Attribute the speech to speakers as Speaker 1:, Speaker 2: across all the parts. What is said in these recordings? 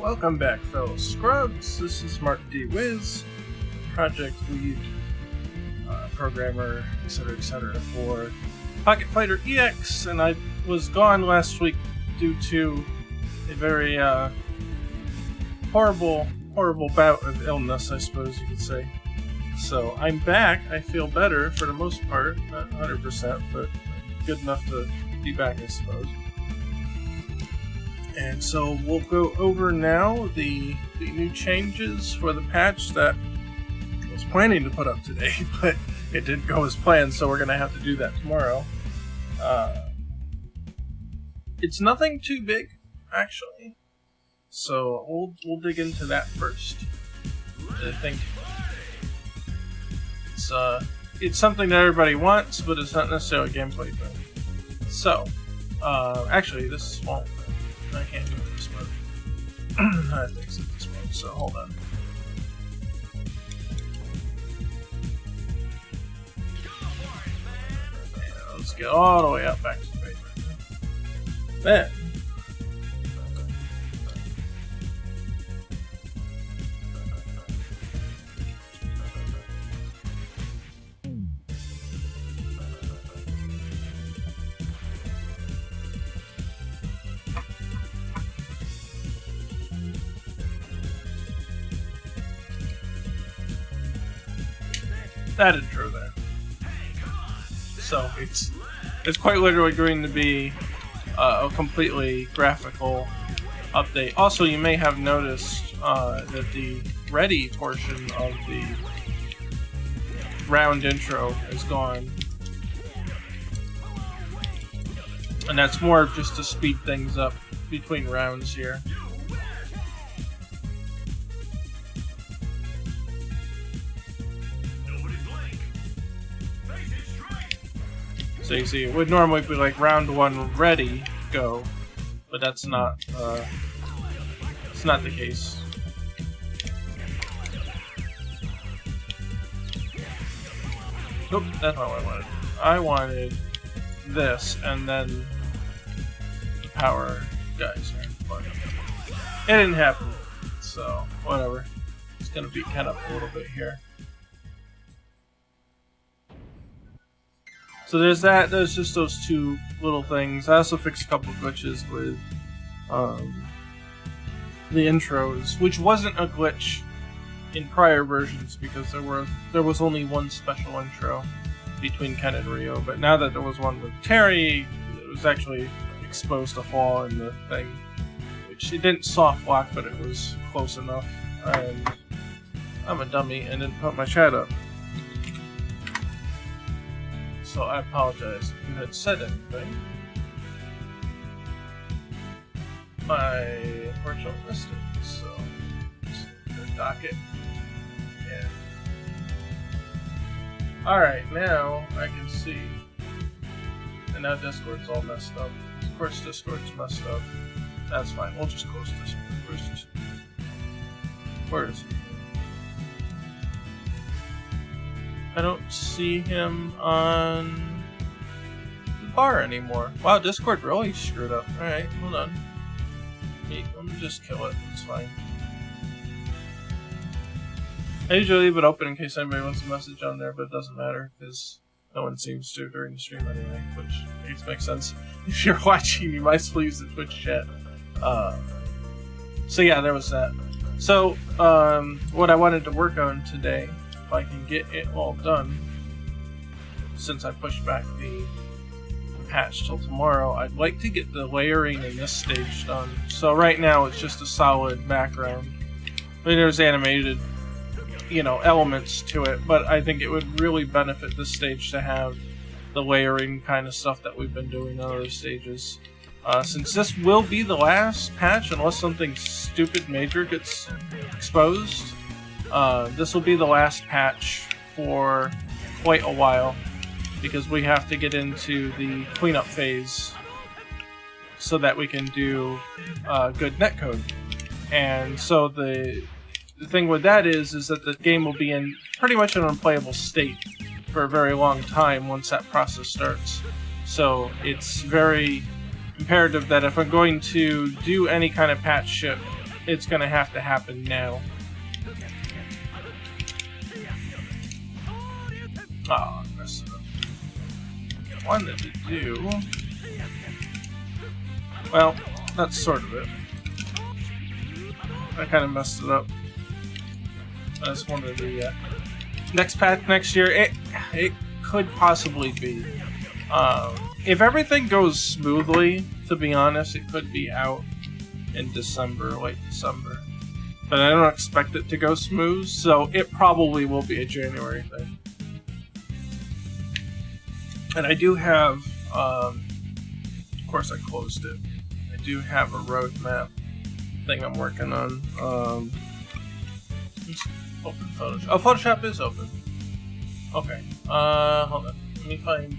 Speaker 1: Welcome back, fellow scrubs. This is Mark D. Wiz, project lead, programmer, etc., for Pocket Fighter EX, and I was gone last week due to a very horrible bout of illness, I suppose you could say. So I'm back. I feel better for the most part, not 100%, but good enough to be back, I suppose. And so we'll go over now the new changes for the patch that I was planning to put up today, but it didn't go as planned, so we're going to have to do that tomorrow. It's nothing too big, actually, so we'll dig into that first. I think it's something that everybody wants, but it's not necessarily a gameplay thing. So, actually, this won't. I can't do it this mode. I have to exit this mode, so hold on. Yeah, let's get all the way up back to the page right now. Then, that intro there. So it's quite literally going to be a completely graphical update. Also, you may have noticed that the ready portion of the round intro is gone, and that's more just to speed things up between rounds here. So you see, it would normally be like round one ready, go, but that's not, it's not the case. Nope, that's not what I wanted. I wanted this, and then the power guys are, but it didn't happen, so whatever. It's gonna be kind of a little bit here. So there's that. There's just those two little things. I also fixed a couple of glitches with the intros, which wasn't a glitch in prior versions because there was only one special intro between Ken and Ryo. But now that there was one with Terry, it was actually exposed a flaw in the thing, which it didn't soft lock, but it was close enough. And I'm a dummy and didn't put my chat up. So I apologize if you had said anything. I unfortunately missed it, so just the docket. Yeah. Alright, now I can see. And now Discord's all messed up. Of course Discord's messed up. That's fine, we'll just close Discord. Where's Discord? Where is he? I don't see him on the bar anymore. Wow, Discord really screwed up. Alright, hold on. Let me just kill it. It's fine. I usually leave it open in case anybody wants a message on there, but it doesn't matter because no one seems to during the stream anyway, which makes sense. If you're watching, you might as well use the Twitch chat. So yeah, there was that. So, what I wanted to work on today, if I can get it all done, since I pushed back the patch till tomorrow, I'd like to get the layering in this stage done. So right now it's just a solid background. I mean, there's animated, elements to it, but I think it would really benefit this stage to have the layering kind of stuff that we've been doing on other stages. Since this will be the last patch, unless something stupid major gets exposed, this will be the last patch for quite a while, because we have to get into the cleanup phase so that we can do good netcode. And so the thing with that is that the game will be in pretty much an unplayable state for a very long time once that process starts. So it's very imperative that if I'm going to do any kind of patch ship it's gonna have to happen now. Oh, I messed it up. I wanted to do... Well, that's sort of it. I kind of messed it up. I just wanted the next patch next year. It could possibly be. If everything goes smoothly, to be honest, it could be out in December, late December. But I don't expect it to go smooth, so it probably will be a January thing. And I do have, of course I closed it. I do have a roadmap thing I'm working on. Let's open Photoshop. Oh, Photoshop is open. Okay. Hold on. Let me find.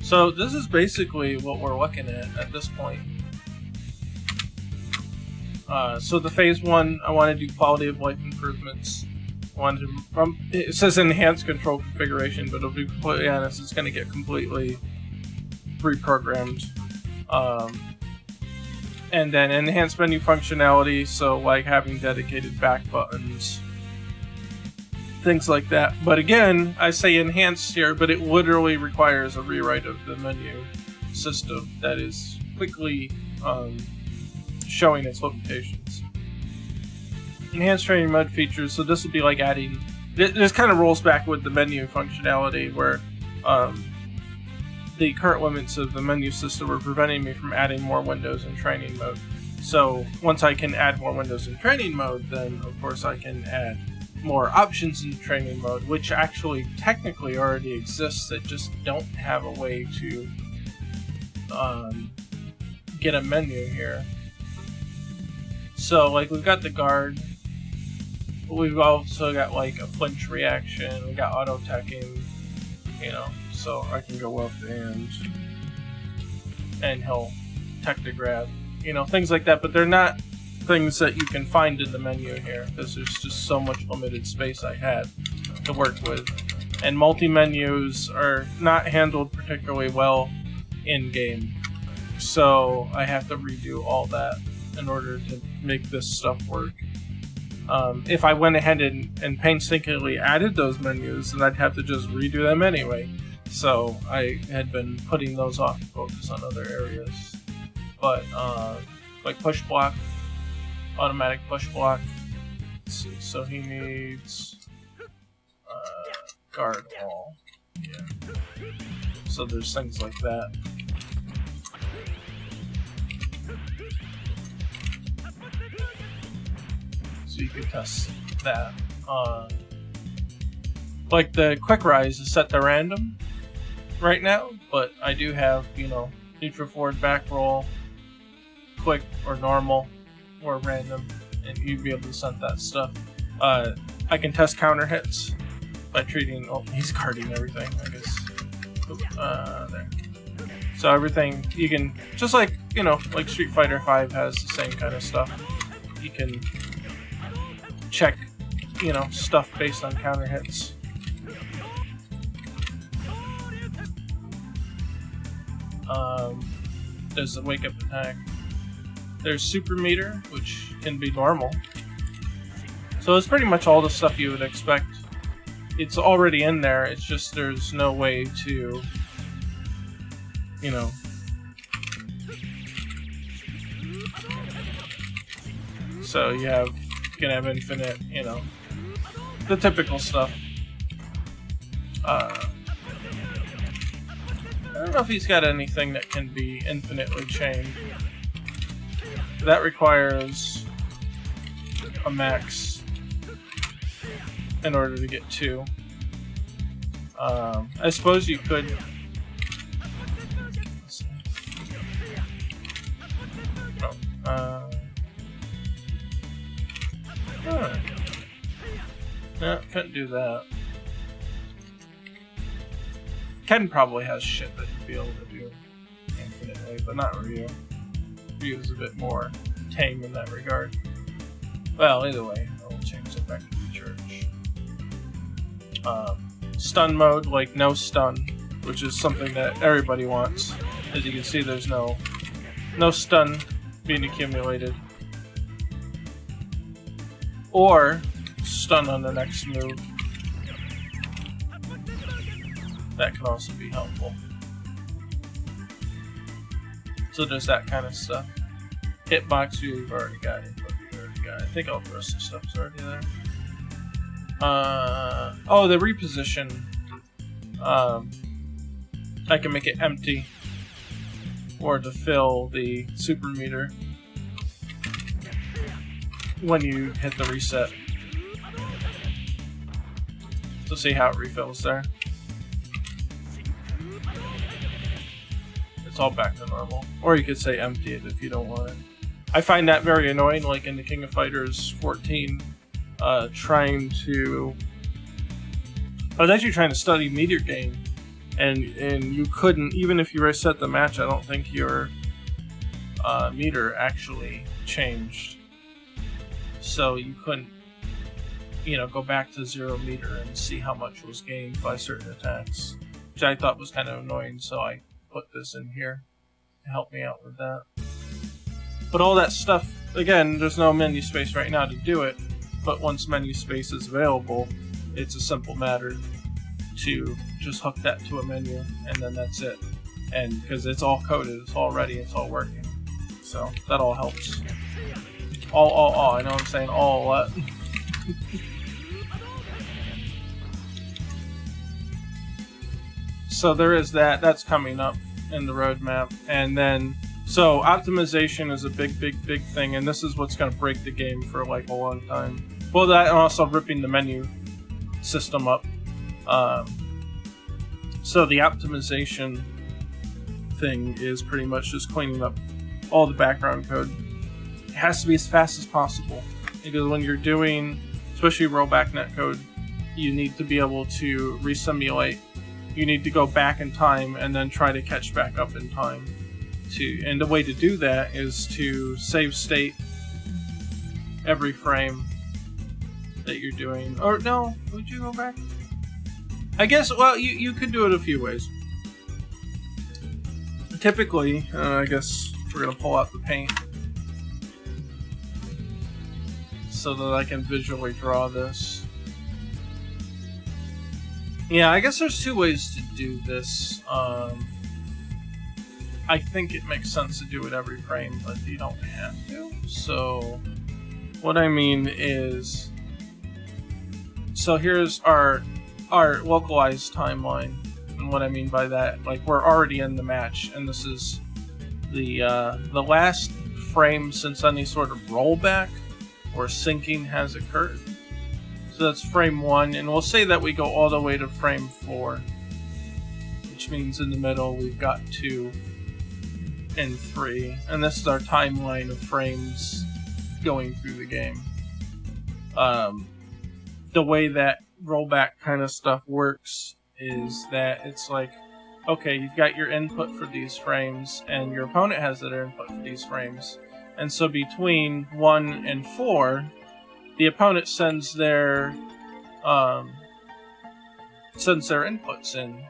Speaker 1: So this is basically what we're looking at this point. So the phase 1, I want to do quality of life improvements. It says enhanced control configuration, but to be completely honest, it's going to get completely reprogrammed. And then enhanced menu functionality, so like having dedicated back buttons, things like that. But again, I say enhanced here, but it literally requires a rewrite of the menu system that is quickly showing its limitations. Enhanced training mode features, so this would be like adding... This kind of rolls back with the menu functionality where the current limits of the menu system are preventing me from adding more windows in training mode. So once I can add more windows in training mode, then of course I can add more options in training mode, which actually technically already exists that just don't have a way to get a menu here. So like we've got the guard, but we've also got like a flinch reaction, we got auto teching, you know, so I can go up and he'll tech to grab, you know, things like that, but they're not things that you can find in the menu here because there's just so much limited space I had to work with. And multi-menus are not handled particularly well in-game, so I have to redo all that in order to make this stuff work. If I went ahead and painstakingly added those menus, then I'd have to just redo them anyway. So I had been putting those off to focus on other areas. But like push block, automatic push block. Let's see, so he needs guard wall. Yeah. So there's things like that. So you can test that. Like the quick rise is set to random right now, but I do have, you know, neutral forward back roll, quick or normal or random, and you'd be able to set that stuff. I can test counter hits by treating. Oh, he's guarding everything, I guess. There. So everything you can, just like, you know, like Street Fighter V has the same kind of stuff. You can check, you know, stuff based on counter hits. There's the wake up attack. There's super meter, which can be normal. So it's pretty much all the stuff you would expect. It's already in there, it's just there's no way to, you know, so you can have infinite, you know, the typical stuff. I don't know if he's got anything that can be infinitely chained. That requires a max in order to get 2. I suppose you could. No, couldn't do that. Ken probably has shit that he'd be able to do infinitely, but not Ryu. Ryu's a bit more tame in that regard. Well, either way, I'll change it back to the church. stun mode, like no stun, which is something that everybody wants. As you can see, there's no stun being accumulated. Or stun on the next move. That can also be helpful. So there's that kind of stuff. Hitbox we've already got. I think all the rest of the stuff's already there. Oh, the reposition. I can make it empty. Or to fill the super meter when you hit the reset. To see how it refills there. It's all back to normal. Or you could say empty it if you don't want it. I find that very annoying, like in the King of Fighters 14, I was actually trying to study meter gain, and you couldn't, even if you reset the match, I don't think your meter actually changed. So you couldn't, go back to 0 meter and see how much was gained by certain attacks, which I thought was kind of annoying, so I put this in here to help me out with that. But all that stuff, again, there's no menu space right now to do it, but once menu space is available, it's a simple matter to just hook that to a menu, and then that's it. And because it's all coded, it's all ready, it's all working. So that all helps. All, I know I'm saying all a lot. So there is that, that's coming up in the roadmap. And then, so optimization is a big thing, and this is what's going to break the game for like a long time. Well, that and also ripping the menu system up. So the optimization thing is pretty much just cleaning up all the background code. It has to be as fast as possible, because when you're doing, especially rollback netcode, you need to be able to resimulate. You need to go back in time and then try to catch back up in time. And the way to do that is to save state every frame that you're doing. Or no, would you go back? I guess, well, you could do it a few ways. Typically, I guess we're going to pull out the paint so that I can visually draw this. Yeah, I guess there's 2 ways to do this. I think it makes sense to do it every frame, but you don't have to. So, what I mean is, so here's our localized timeline, and what I mean by that, like we're already in the match, and this is the last frame since any sort of rollback or syncing has occurred. So that's frame 1, and we'll say that we go all the way to frame 4, which means in the middle we've got 2 and 3, and this is our timeline of frames going through the game. The way that rollback kind of stuff works is that it's like, okay, you've got your input for these frames, and your opponent has their input for these frames, and so between 1 and 4, the opponent sends their inputs in.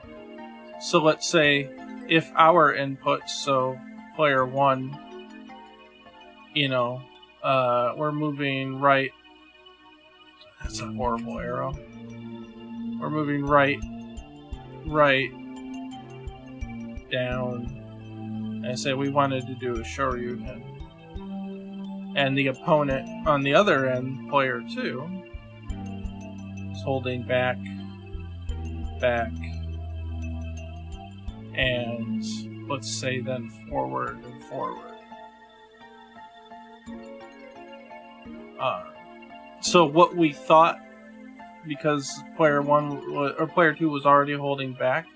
Speaker 1: So let's say if our inputs, so player 1, we're moving right. That's a horrible arrow. We're moving right, down. And say we wanted to do a Shoryuken. And the opponent on the other end, player 2, is holding back, and let's say then forward and forward. So what we thought, because player 1 or player 2 was already holding back,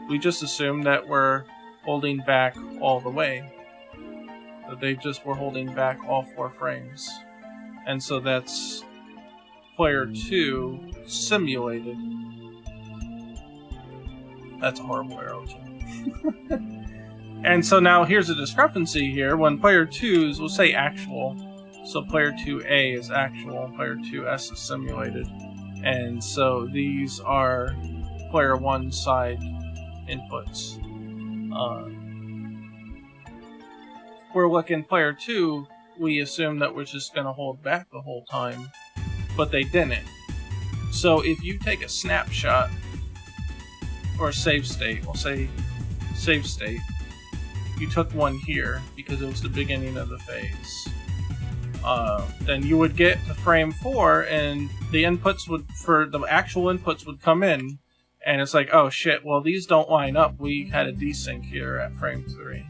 Speaker 1: we just assumed that we're holding back all the way. That they just were holding back all 4 frames. And so that's player 2 simulated. That's a horrible arrow too. And so now here's a discrepancy here. When player 2's, we'll say actual, so player 2A is actual, player 2S is simulated. And so these are player one side inputs. Where like in player two, we assumed that we're just going to hold back the whole time, but they didn't. So if you take a snapshot or a save state, we'll say save state, you took one here because it was the beginning of the phase. Then you would get to frame 4, and the inputs the actual inputs would come in, and it's like, oh shit, well these don't line up. We had a desync here at frame 3.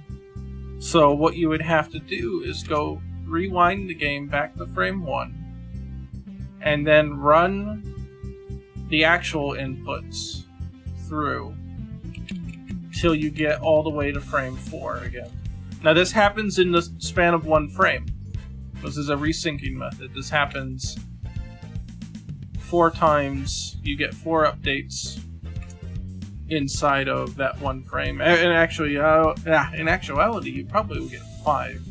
Speaker 1: So what you would have to do is go rewind the game back to frame 1, and then run the actual inputs through till you get all the way to frame 4 again. Now this happens in the span of one frame. This is a resyncing method. This happens 4 times. You get 4 updates inside of that one frame. In actuality, you probably will get 5.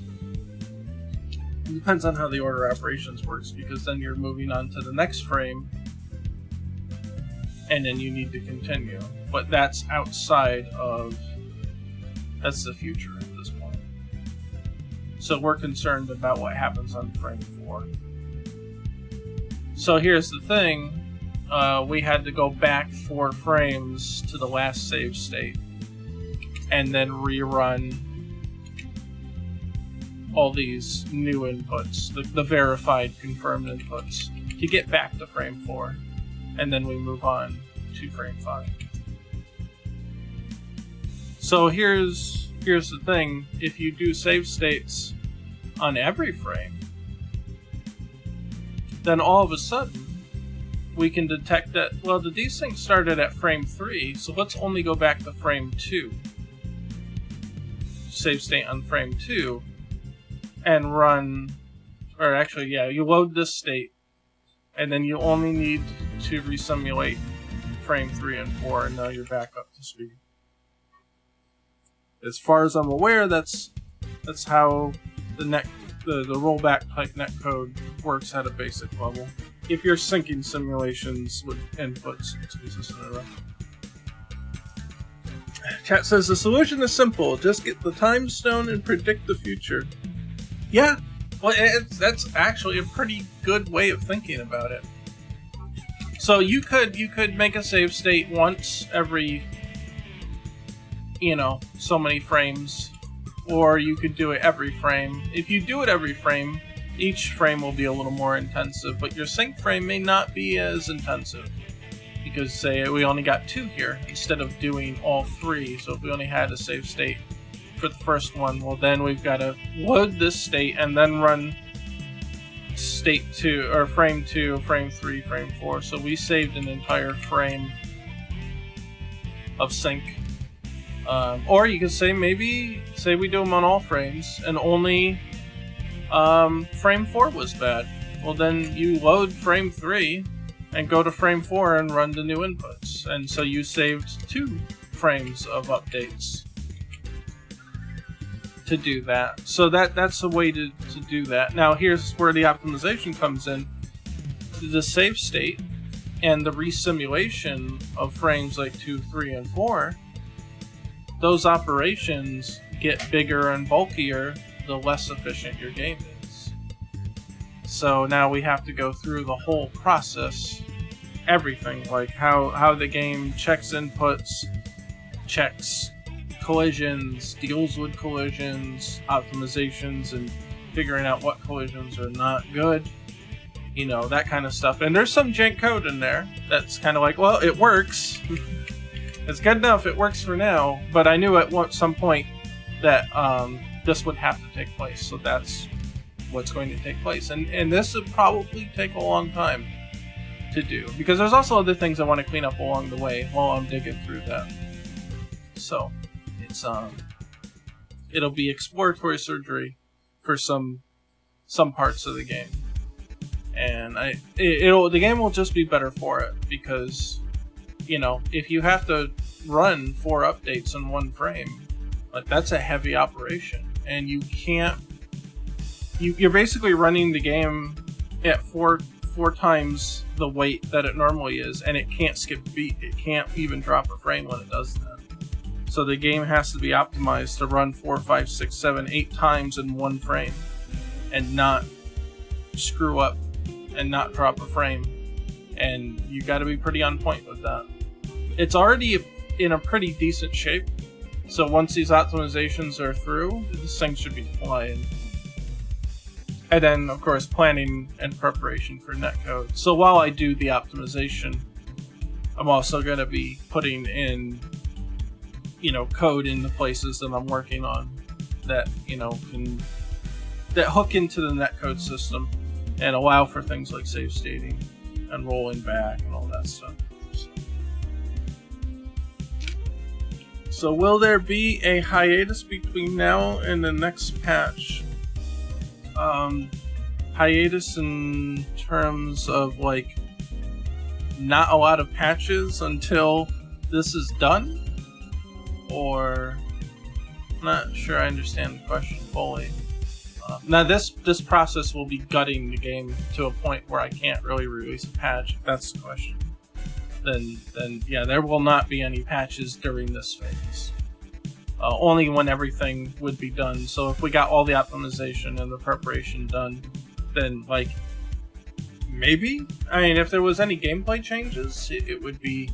Speaker 1: It depends on how the order operations works, because then you're moving on to the next frame, and then you need to continue. But that's outside of... that's the future at this point. So we're concerned about what happens on frame 4. So here's the thing. We had to go back 4 frames to the last save state, and then rerun all these new inputs, the verified, confirmed inputs, to get back to frame 4, and then we move on to frame 5. So here's the thing: if you do save states on every frame, then all of a sudden we can detect that, well, the desync started at frame 3, so let's only go back to frame 2. Save state on frame 2, and run, or actually, yeah, you load this state, and then you only need to resimulate frame 3 and 4, and now you're back up to speed. As far as I'm aware, that's how the rollback type netcode works at a basic level. If you're syncing simulations with inputs. Chat says the solution is simple. Just get the time stone and predict the future. Yeah, well, that's actually a pretty good way of thinking about it. So you could make a save state once every, so many frames, or you could do it every frame. If you do it every frame, each frame will be a little more intensive, but your sync frame may not be as intensive, because say we only got 2 here instead of doing all 3. So if we only had a save state for the first one, well then we've got to load this state and then run state 2 or frame 2, frame 3, frame 4. So we saved an entire frame of sync. Or you could say we do them on all frames and only frame 4 was bad. Well then you load frame 3 and go to frame 4 and run the new inputs. And so you saved 2 frames of updates to do that. So that's a way to do that. Now here's where the optimization comes in. The save state and the resimulation of frames like 2, 3, and 4, those operations get bigger and bulkier the less efficient your game is. So now we have to go through the whole process, everything, like how the game checks inputs, checks collisions, deals with collisions, optimizations, and figuring out what collisions are not good, that kind of stuff. And there's some jank code in there that's kind of like, well, it works. It's good enough, it works for now, but I knew at some point that this would have to take place, so that's what's going to take place. And this would probably take a long time to do, because there's also other things I want to clean up along the way while I'm digging through that. So it's it'll be exploratory surgery for some parts of the game, and the game will just be better for it, because if you have to run 4 updates in one frame, like, that's a heavy operation, and you can't. You're basically running the game at 4 4 times the weight that it normally is, and it can't skip a beat. It can't even drop a frame when it does that. So the game has to be optimized to run 4, 5, 6, 7, 8 times in 1 frame and not screw up and not drop a frame. And you got to be pretty on point with that. It's already in a pretty decent shape, so once these optimizations are through, this thing should be flying. And then, of course, planning and preparation for netcode. So while I do the optimization, I'm also going to be putting in, code in the places that I'm working on that, that hook into the netcode system and allow for things like save stating and rolling back and all that stuff. So will there be a hiatus between now and the next patch? Hiatus in terms of not a lot of patches until this is done? Or I'm not sure I understand the question fully. Now this process will be gutting the game to a point where I can't really release a patch, if that's the question. Then yeah, there will not be any patches during this phase. Only when everything would be done. So if we got all the optimization and the preparation done, then maybe? I mean, if there was any gameplay changes, it would be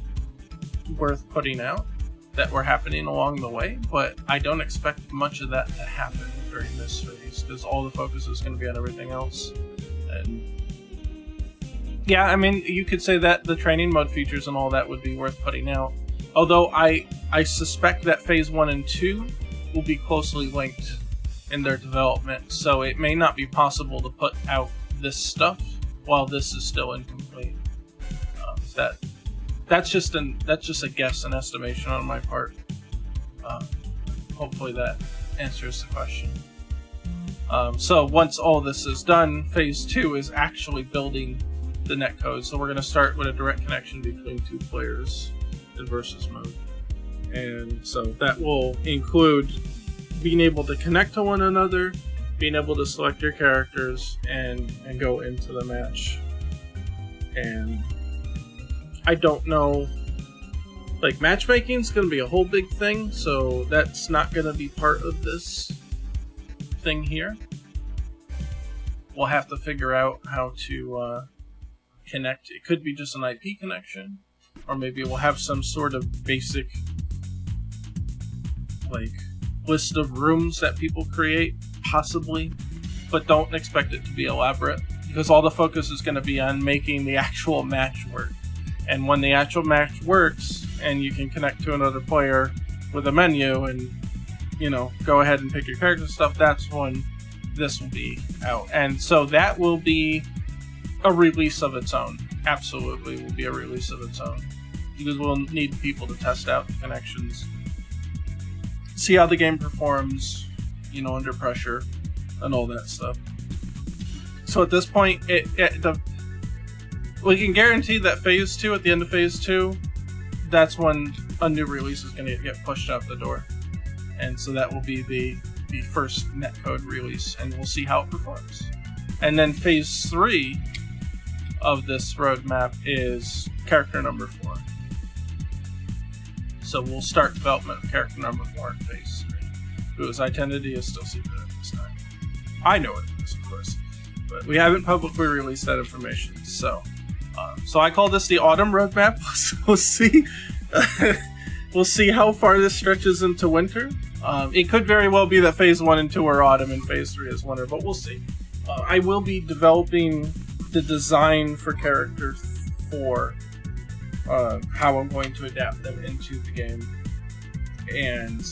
Speaker 1: worth putting out that were happening along the way, but I don't expect much of that to happen during this phase, because all the focus is going to be on everything else. And yeah, I mean, you could say that the training mode features and all that would be worth putting out. Although I suspect that Phase 1 and 2 will be closely linked in their development, so it may not be possible to put out this stuff while this is still incomplete. That's just a guess, an estimation on my part. Hopefully that answers the question. So once all this is done, Phase 2 is actually building the netcode. So we're going to start with a direct connection between 2 players in versus mode. And so that will include being able to connect to one another, being able to select your characters, and go into the match. And I don't know, matchmaking is going to be a whole big thing, so that's not going to be part of this thing here. We'll have to figure out how to connect. It could be just an IP connection, or maybe we'll have some sort of basic list of rooms that people create, possibly, but don't expect it to be elaborate, because all the focus is going to be on making the actual match work. And when the actual match works and you can connect to another player with a menu and go ahead and pick your character stuff, that's when this will be out. And so that will be a release of its own. Absolutely will be a release of its own, because we'll need people to test out the connections, see how the game performs, under pressure and all that stuff. So at this point, we can guarantee that Phase 2, at the end of Phase 2, that's when a new release is going to get pushed out the door. And so that will be the first netcode release, and we'll see how it performs. And then Phase 3 of this roadmap is character number 4. So we'll start development of character number 4 in Phase 3, whose identity is still secret at this time. I know it is, of course, but we haven't publicly released that information, so I call this the autumn roadmap. We'll see. We'll see how far this stretches into winter. It could very well be that Phase 1 and 2 are autumn and Phase 3 is winter, but we'll see. I will be developing the design for Character 4, how I'm going to adapt them into the game, and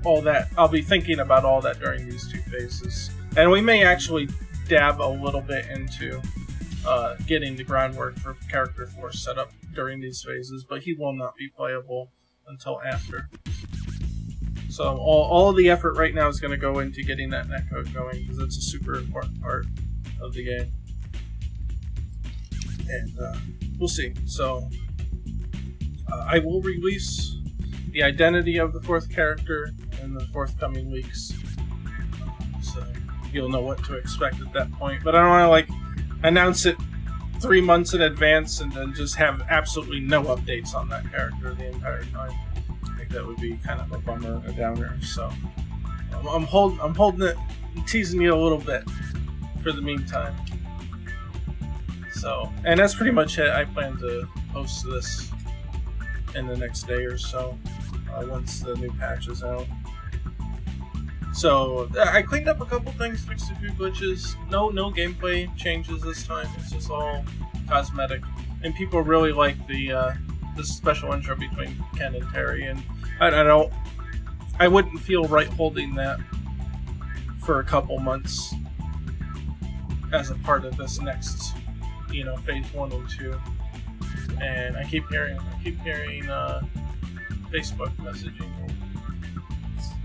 Speaker 1: all that. I'll be thinking about all that during these 2 phases. And we may actually dab a little bit into getting the groundwork for Character 4 set up during these phases, but he will not be playable until after. So all the effort right now is going to go into getting that netcode going, because it's a super important part of the game. And we'll see. So I will release the identity of the 4th character in the forthcoming weeks, so you'll know what to expect at that point. But I don't want to announce it 3 months in advance and then just have absolutely no updates on that character the entire time. I think that would be kind of a bummer and a downer. So I'm holding it, teasing you a little bit for the meantime. So, and that's pretty much it. I plan to post this in the next day or so, once the new patch is out. So I cleaned up a couple things, fixed a few glitches. No gameplay changes this time. It's just all cosmetic, and people really like the special intro between Ken and Terry. And I wouldn't feel right holding that for a couple months as a part of this next, phase 1 and 2. And I keep hearing Facebook messaging me.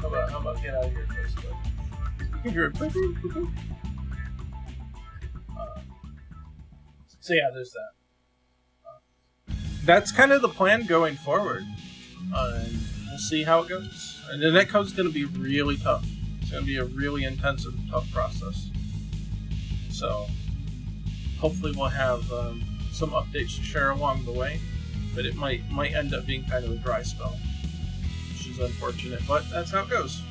Speaker 1: How about get out of here, Facebook? You can hear it. So yeah, there's that. That's kind of the plan going forward. And we'll see how it goes. And the netcode's going to be really tough. It's going to be a really intensive, tough process. So hopefully we'll have some updates to share along the way. But it might end up being kind of a dry spell, which is unfortunate, but that's how it goes.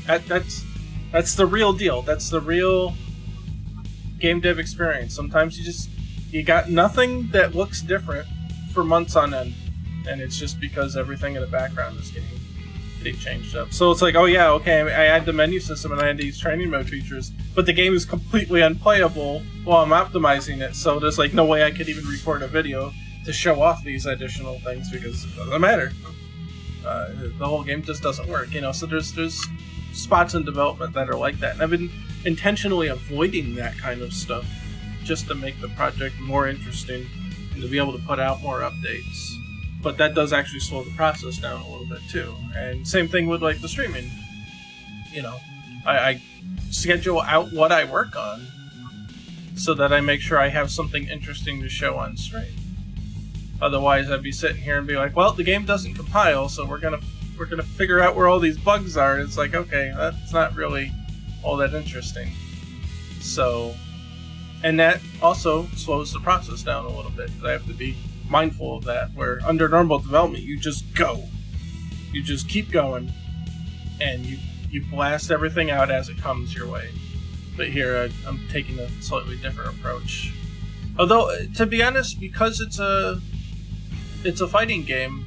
Speaker 1: That's the real deal. That's the real game dev experience. Sometimes you got nothing that looks different for months on end, and it's just because everything in the background is getting changed up. So it's like, oh yeah, okay, I add the menu system and I add these training mode features, but the game is completely unplayable while I'm optimizing it. So there's like no way I could even record a video to show off these additional things because it doesn't matter. The whole game just doesn't work, So there's spots in development that are like that, and I've been intentionally avoiding that kind of stuff just to make the project more interesting and to be able to put out more updates. But that does actually slow the process down a little bit too. And same thing with like the streaming. I schedule out what I work on so that I make sure I have something interesting to show on stream. Otherwise, I'd be sitting here and be like, well, the game doesn't compile, so we're gonna figure out where all these bugs are. It's like, okay, that's not really all that interesting. So, and that also slows the process down a little bit. I have to be mindful of that, where under normal development, you just go. You just keep going, and you blast everything out as it comes your way. But here, I'm taking a slightly different approach. Although, to be honest, because it's a fighting game,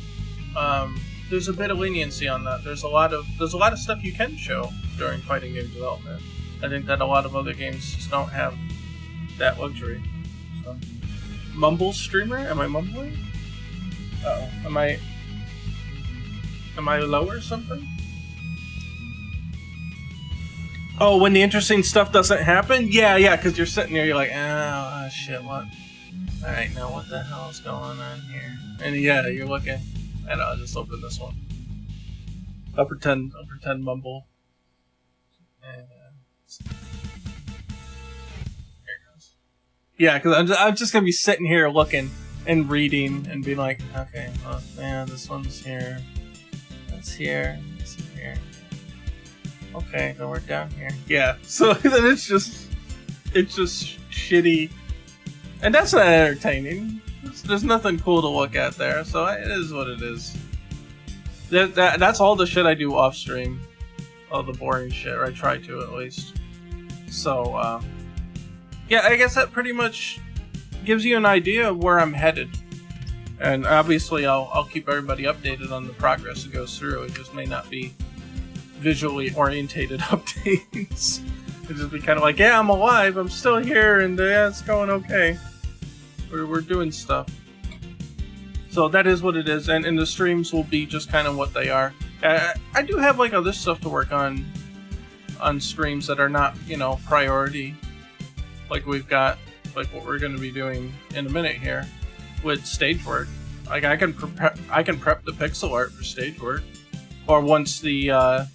Speaker 1: there's a bit of leniency on that. There's a lot of stuff you can show during fighting game development. I think that a lot of other games just don't have that luxury. So, mumble streamer? Am I mumbling? Uh-oh. Am I low or something? Oh, when the interesting stuff doesn't happen? Yeah, because you're sitting there, you're like, oh shit, what? Alright, now what the hell is going on here? And yeah, you're looking. And I'll just open this one. I'll pretend mumble. And here it goes. Yeah, because I'm just gonna be sitting here looking and reading and being like, okay, well, man, this one's here. That's here. This is here. Okay, then we're down here. Yeah. So then it's just shitty, and that's not entertaining. There's nothing cool to look at there, so it is what it is. That's all the shit I do off stream. All the boring shit, or I try to at least. So, yeah, I guess that pretty much gives you an idea of where I'm headed. And obviously I'll keep everybody updated on the progress it goes through. It just may not be visually orientated updates. It'll just be kind of like, yeah, I'm alive, I'm still here, and yeah, it's going okay. We're doing stuff. So that is what it is, and the streams will be just kind of what they are. I do have like other stuff to work on streams that are not, priority. Like we've got like what we're going to be doing in a minute here with stage work. Like I can prep the pixel art for stage work, or once the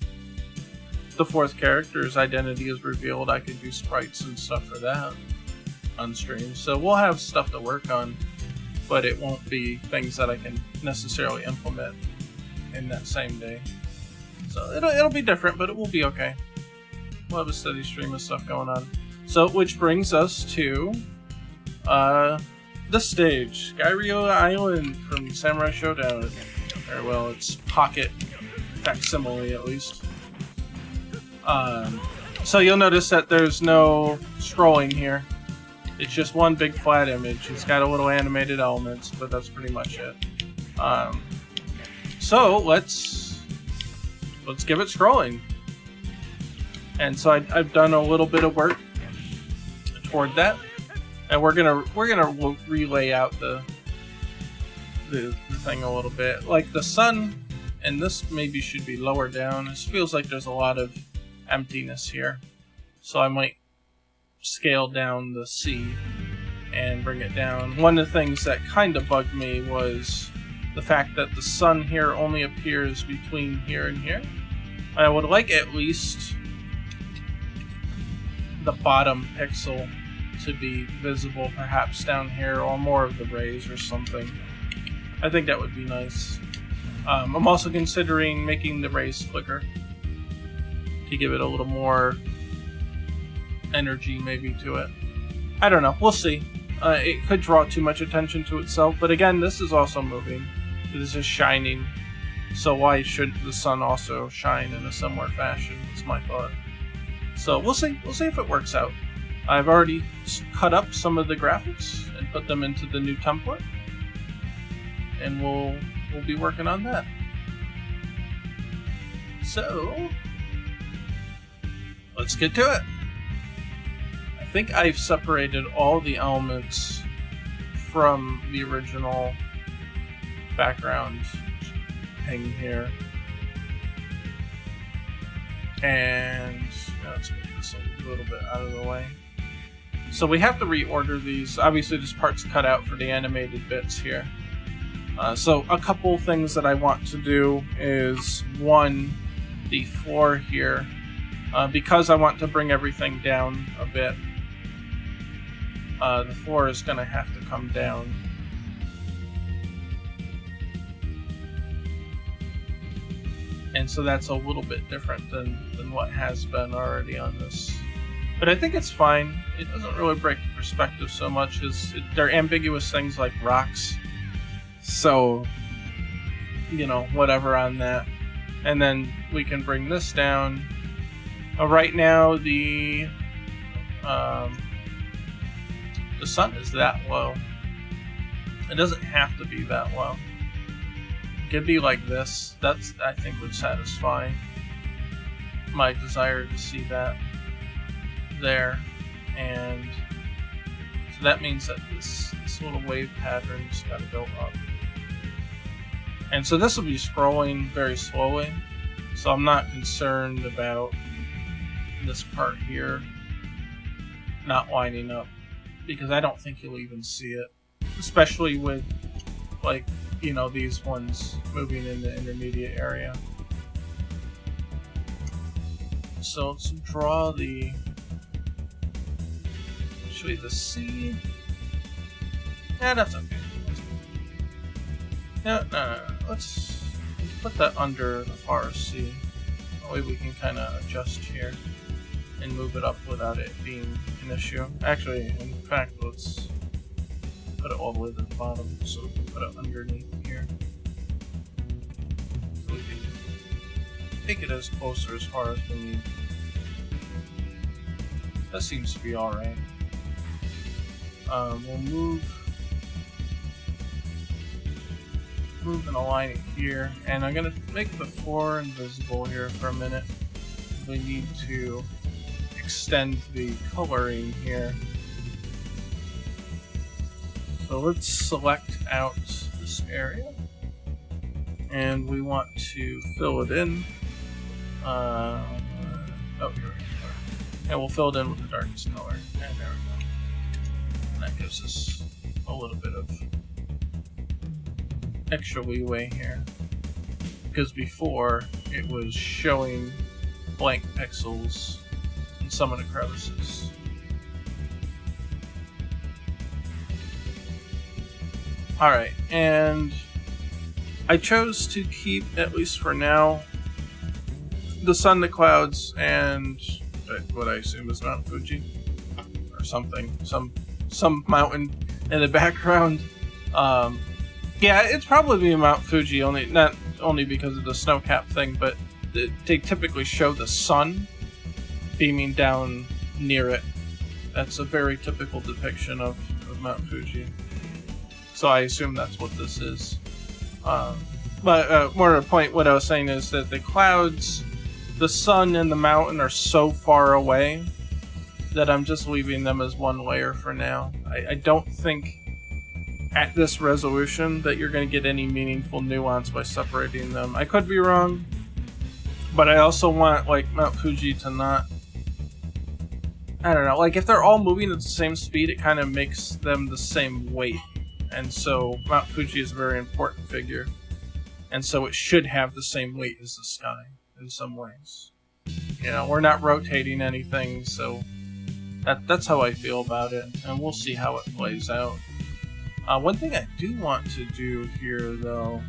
Speaker 1: fourth character's identity is revealed, I could do sprites and stuff for that on stream. So we'll have stuff to work on, but it won't be things that I can necessarily implement in that same day. So it'll be different, but it will be okay. We'll have a steady stream of stuff going on. So, which brings us to This stage, Gairyu Island from Samurai Showdown. Or, well, it's pocket facsimile at least. So you'll notice that there's no scrolling here. It's just one big flat image. It's got a little animated elements, but that's pretty much it. So let's give it scrolling. And so I've done a little bit of work toward that, and we're gonna relay out the thing a little bit. Like the sun, and this maybe should be lower down. This feels like there's a lot of emptiness here, so I might scale down the sea and bring it down. One of the things that kind of bugged me was the fact that the sun here only appears between here and here. I would like at least the bottom pixel to be visible, perhaps down here, or more of the rays or something. I think that would be nice. I'm also considering making the rays flicker to give it a little more energy maybe to it. I don't know, we'll see. It could draw too much attention to itself, but again, this is also moving. This is shining, so why shouldn't the sun also shine in a similar fashion? Is my thought. So we'll see if it works out. I've already cut up some of the graphics and put them into the new template, and we'll be working on that. So let's get to it. I think I've separated all the elements from the original background hanging here. And let's move this a little bit out of the way. So we have to reorder these. Obviously this part's cut out for the animated bits here. So a couple things that I want to do is, one, the floor here. Because I want to bring everything down a bit, the floor is going to have to come down. And so that's a little bit different than what has been already on this. But I think it's fine. It doesn't really break the perspective so much as they're ambiguous things like rocks. So, you know, whatever on that. And then we can bring this down. Right now the sun is that low. It doesn't have to be that low. It could be like this. That's, I think, would satisfy my desire to see that there. And so that means that this little wave pattern's got to go up. And so this will be scrolling very slowly, so I'm not concerned about this part here not lining up, because I don't think you'll even see it, especially with, like, you know, these ones moving in the intermediate area. So let's draw the, actually the sea. Yeah, that's okay. Yeah, no. Let's put that under the far sea. That way we can kind of adjust here and move it up without it being an issue. Actually, in fact, let's put it all the way to the bottom so we can put it underneath here. So we can take it as closer as far as we need. That seems to be alright. We'll move and align it here, and I'm gonna make the floor invisible here for a minute. We need to extend the coloring here. So let's select out this area, and we want to fill it in. Oh, here we go. And we'll fill it in with the darkest color. And there we go. And that gives us a little bit of extra leeway here, because before it was showing blank pixels in some of the crevices. Alright, and I chose to keep, at least for now, the sun, the clouds, and what I assume is Mount Fuji or something, some mountain. in the background. Yeah, it's probably Mount Fuji, not only because of the snow cap thing, but they typically show the sun beaming down near it. That's a very typical depiction of Mount Fuji. So I assume that's what this is. But more to the point, what I was saying is that the clouds, the sun, and the mountain are so far away that I'm just leaving them as one layer for now. I don't think at this resolution that you're going to get any meaningful nuance by separating them. I could be wrong, but I also want like Mount Fuji to not, I don't know, like if they're all moving at the same speed, it kind of makes them the same weight. And so Mount Fuji is a very important figure. And so it should have the same weight as the sky in some ways. You know, we're not rotating anything, so that's how I feel about it. And we'll see how it plays out. One thing I do want to do here, though,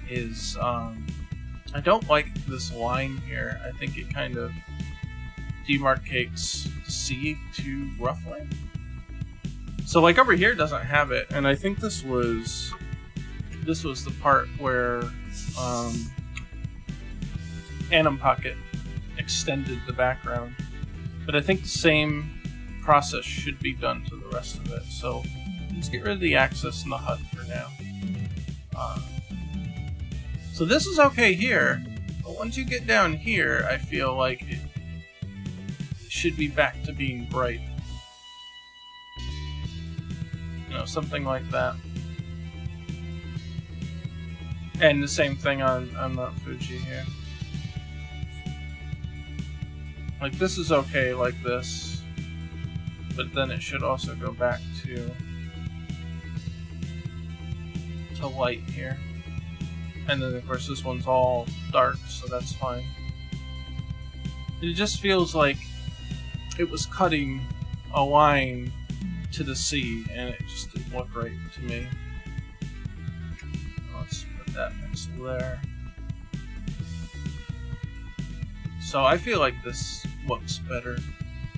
Speaker 1: is I don't like this line here. I think it kind of demarcates the sea too roughly. So, like, over here doesn't have it, and I think this was the part where Anim Pocket extended the background. But I think the same process should be done to the rest of it. So let's get rid of the axis and the HUD for now. So this is okay here, but once you get down here, I feel like it should be back to being bright. You know, something like that. And the same thing on Mount Fuji here. Like, this is okay like this, but then it should also go back to light here. And then, of course, this one's all dark, so that's fine. It just feels like it was cutting a line to the sea, and it just didn't look right to me. Let's put that next to there. So I feel like this looks better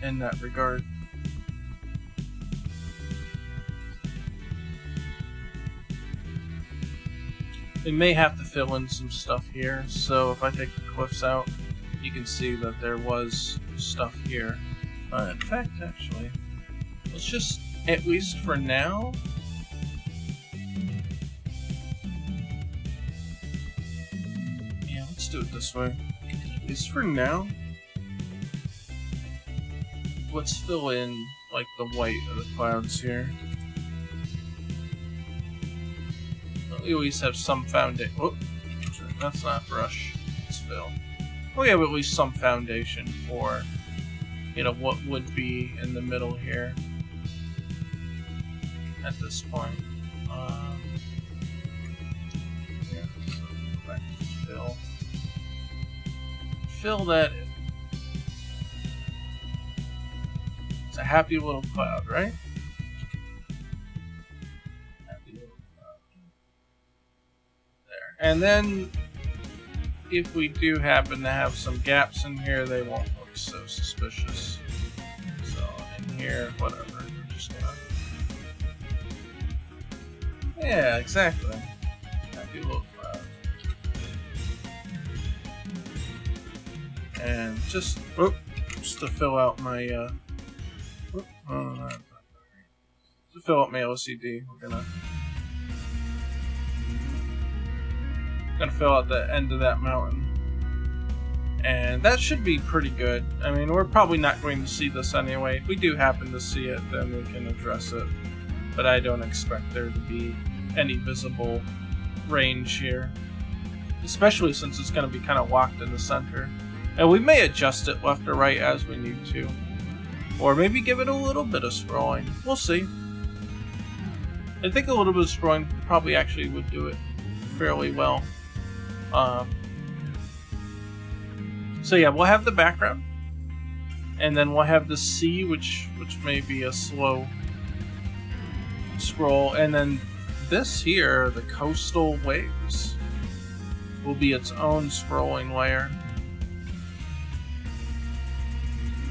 Speaker 1: in that regard. We may have to fill in some stuff here, so if I take the cliffs out, you can see that there was stuff here. In fact, actually, let's just, at least for now, yeah, let's do it this way. At least for now, let's fill in, like, the white of the clouds here. We always have some foundation. Oh, that's not brush. It's fill. We have at least some foundation for, you know, what would be in the middle here at this point. Yeah, so go back to fill. Fill that in. It's a happy little cloud, right? And then, if we do happen to have some gaps in here, they won't look so suspicious. So, in here, whatever, we're just gonna... Yeah, exactly. Happy little cloud. And just to fill out my, to fill out my OCD, we're gonna fill out the end of that mountain, and that should be pretty good. I mean, we're probably not going to see this anyway. If we do happen to see it, then we can address it, but I don't expect there to be any visible range here, especially since it's going to be kind of locked in the center. And we may adjust it left or right as we need to, or maybe give it a little bit of scrolling. We'll see. I think a little bit of scrolling probably actually would do it fairly well. So yeah, we'll have the background, and then we'll have the sea, which may be a slow scroll, and then this here, the coastal waves, will be its own scrolling layer.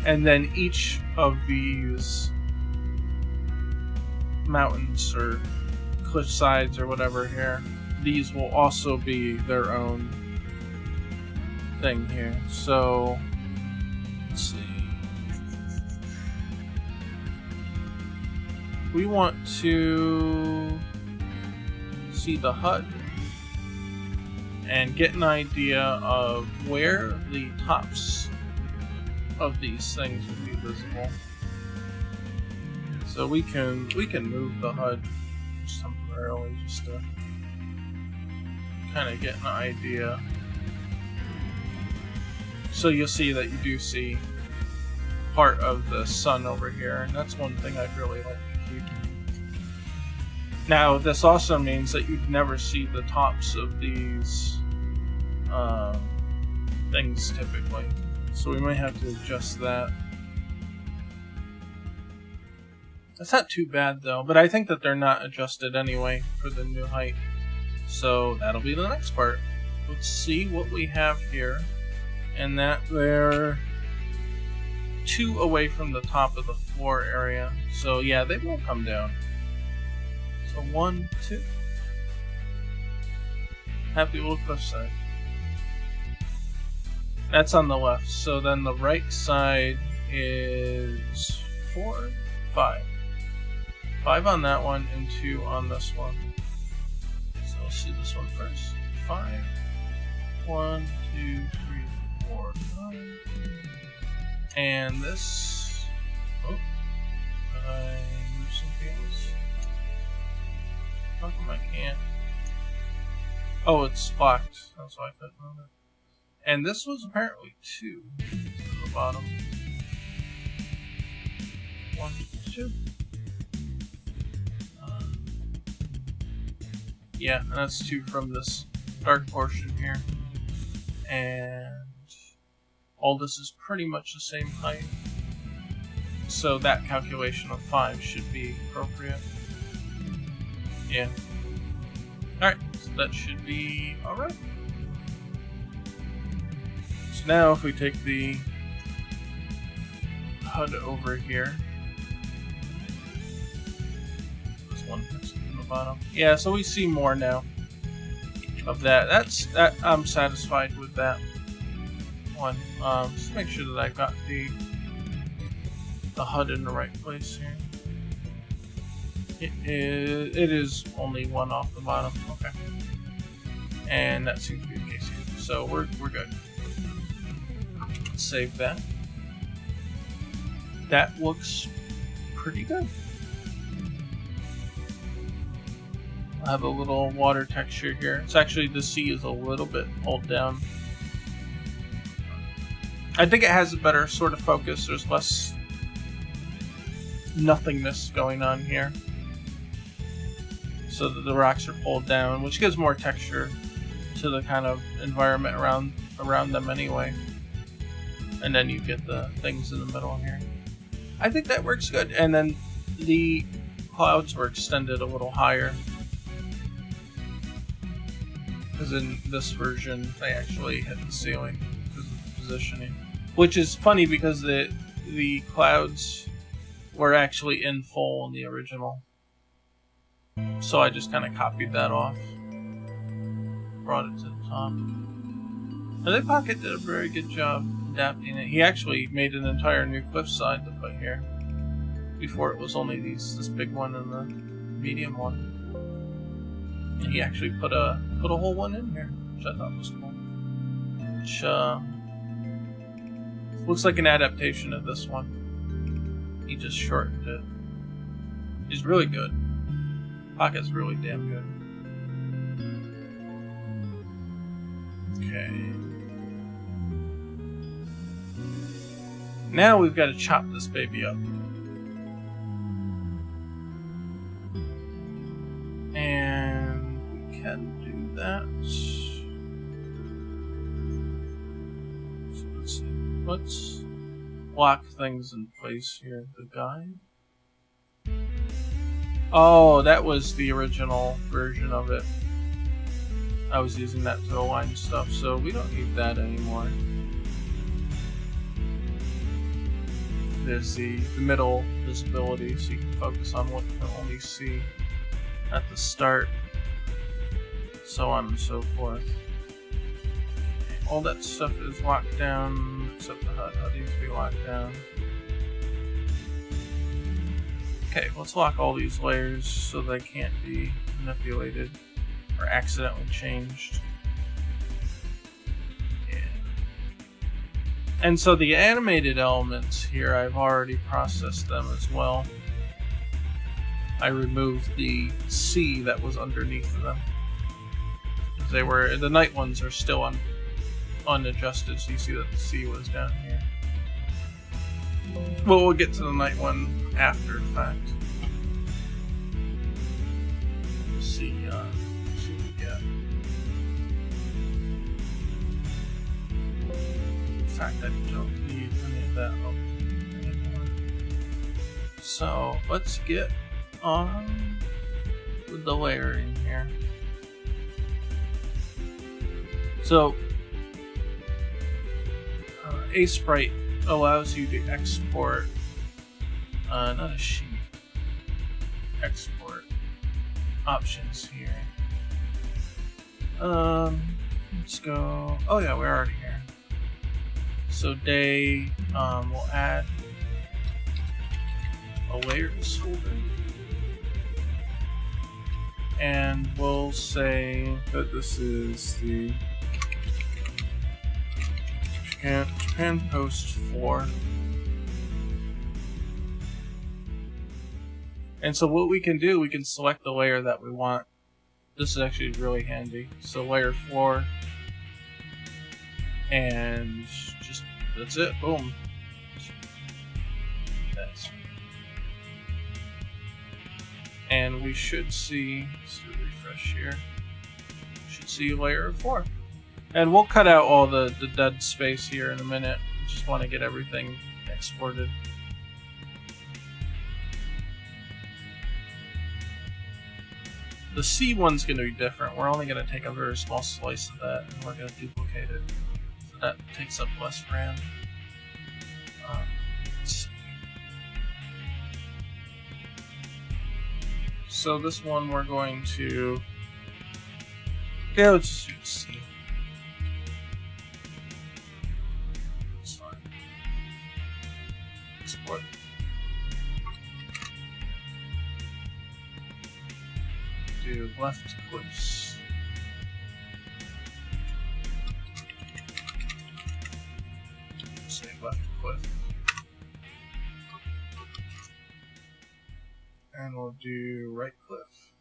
Speaker 1: And then each of these mountains or cliff sides or whatever here, these will also be their own thing here. So let's see. We want to see the HUD and get an idea of where the tops of these things will be visible. So we can move the HUD temporarily just to kind of get an idea. So you'll see that you do see part of the sun over here, and that's one thing I'd really like to keep. Now, this also means that you'd never see the tops of these things typically. So we might have to adjust that. That's not too bad though, but I think that they're not adjusted anyway for the new height. So that'll be the next part. Let's see what we have here. And that they're 2 away from the top of the floor area. So yeah, they will come down. So 1, 2. Happy little cliffside. That's on the left. So then the right side is 4, 5. 5 on that one and 2 on this one. So let's see this one first. 5. 1, 2, 3, 4, 5. And this. Oh, I move some things. How come I can't? Oh, it's blocked. That's why I couldn't move it. And this was apparently 2 to the bottom. 1, 2. Yeah, and that's 2 from this dark portion here. And all this is pretty much the same height. So that calculation of 5 should be appropriate. Yeah. Alright, so that should be alright. So now if we take the HUD over here. There's one person from the bottom. Yeah, so we see more now of that. That I'm satisfied with that one. Just make sure that I got the HUD in the right place here. It is only 1 off the bottom. Okay. And that seems to be the case here. So we're good. Let's save that. That looks pretty good. I have a little water texture here. It's actually, the sea is a little bit pulled down. I think it has a better sort of focus. There's less nothingness going on here. So that the rocks are pulled down, which gives more texture to the kind of environment around them anyway. And then you get the things in the middle here. I think that works good. And then the clouds were extended a little higher. Because in this version, they actually hit the ceiling because of the positioning. Which is funny because the clouds were actually in full in the original. So I just kind of copied that off. Brought it to the top. I think Pocket did a very good job adapting it. He actually made an entire new cliffside to put here. Before it was only this big one and the medium one. And he actually put a whole one in here, which I thought was cool. Which looks like an adaptation of this one. He just shortened it. He's really good. Pocket's really damn good. Okay. Now we've got to chop this baby up. And we can do that. So let's see. Let's lock things in place here. The guide. Oh, that was the original version of it. I was using that to align stuff, so we don't need that anymore. is the middle visibility, so you can focus on what you can only see at the start, so on and so forth. All that stuff is locked down, except the HUD. HUD needs to be locked down. Okay, let's lock all these layers so they can't be manipulated or accidentally changed. Yeah. And so the animated elements here, I've already processed them as well. I removed the C that was underneath them. They were, the night ones are still unadjusted, so you see that the C was down here. Well, we'll get to the night one after the fact. See what we get. In fact, I don't need any of that anymore. So let's get on with the layering here. So a sprite allows you to export not a sheet, export options here. Let's go. Oh yeah, we're already here. So day, we'll add a layers folder, and we'll say that this is the Japan Post 4. And so what we can do, we can select the layer that we want. This is actually really handy. So layer 4, and just, that's it, boom. And we should see, let's do a refresh here, should see layer 4. And we'll cut out all the dead space here in a minute. We just want to get everything exported. The C one's going to be different. We're only going to take a very small slice of that, and we're going to duplicate it. So that takes up less RAM. Let's see. So this one we're going to... Yeah, let's just do C. It's fine. Export. Do left cliffs. Say left cliff. And we'll do right cliff.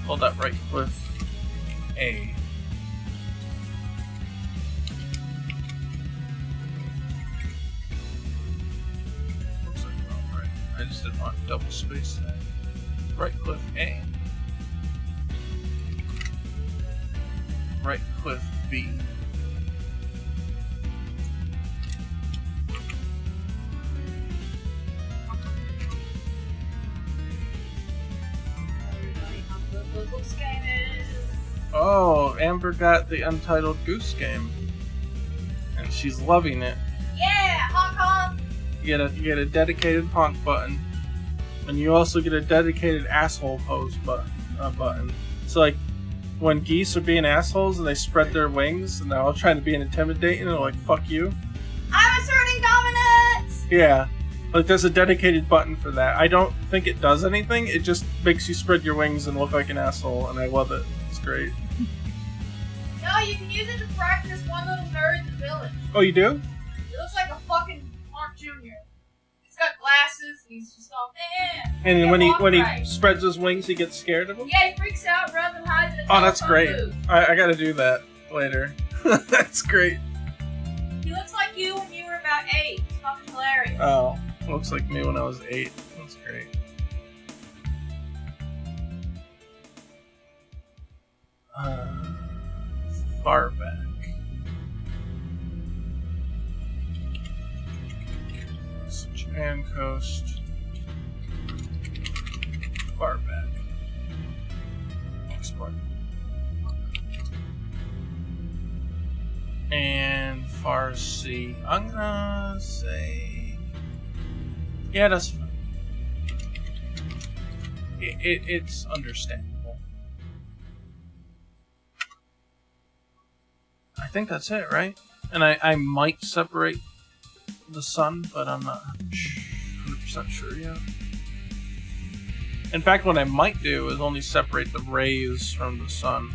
Speaker 1: Call that right cliff A. Looks like wrong, right? I just didn't want double space there. Right cliff A. Right cliff B. Oh, Amber got the Untitled Goose Game, and she's loving it.
Speaker 2: Yeah, honk honk.
Speaker 1: You get a dedicated honk button, and you also get a dedicated asshole pose button. So like when geese are being assholes and they spread their wings and they're all trying to be intimidating, and they're like, "Fuck you."
Speaker 2: I'm asserting dominance.
Speaker 1: Yeah, like there's a dedicated button for that. I don't think it does anything. It just makes you spread your wings and look like an asshole, and I love it. It's great.
Speaker 2: No, you can use it to frighten this one little nerd in the village.
Speaker 1: Oh, you do?
Speaker 2: He looks like a fucking Mark Jr. He's got glasses, and he's just all,
Speaker 1: And when he spreads his wings, he gets scared of them?
Speaker 2: Yeah, he freaks out, runs and hides in a
Speaker 1: Oh, that's great.
Speaker 2: booth.
Speaker 1: I gotta do that later. That's great.
Speaker 2: He looks like you when you were about 8. It's fucking hilarious.
Speaker 1: Oh, looks like me when I was 8. That's great. Far back. So Japan coast. Far back. Export. And far C. I'm gonna say Yeah, that's fine. It's understandable. I think that's it, right? And I might separate the sun, but I'm not 100% sure yet. In fact, what I might do is only separate the rays from the sun.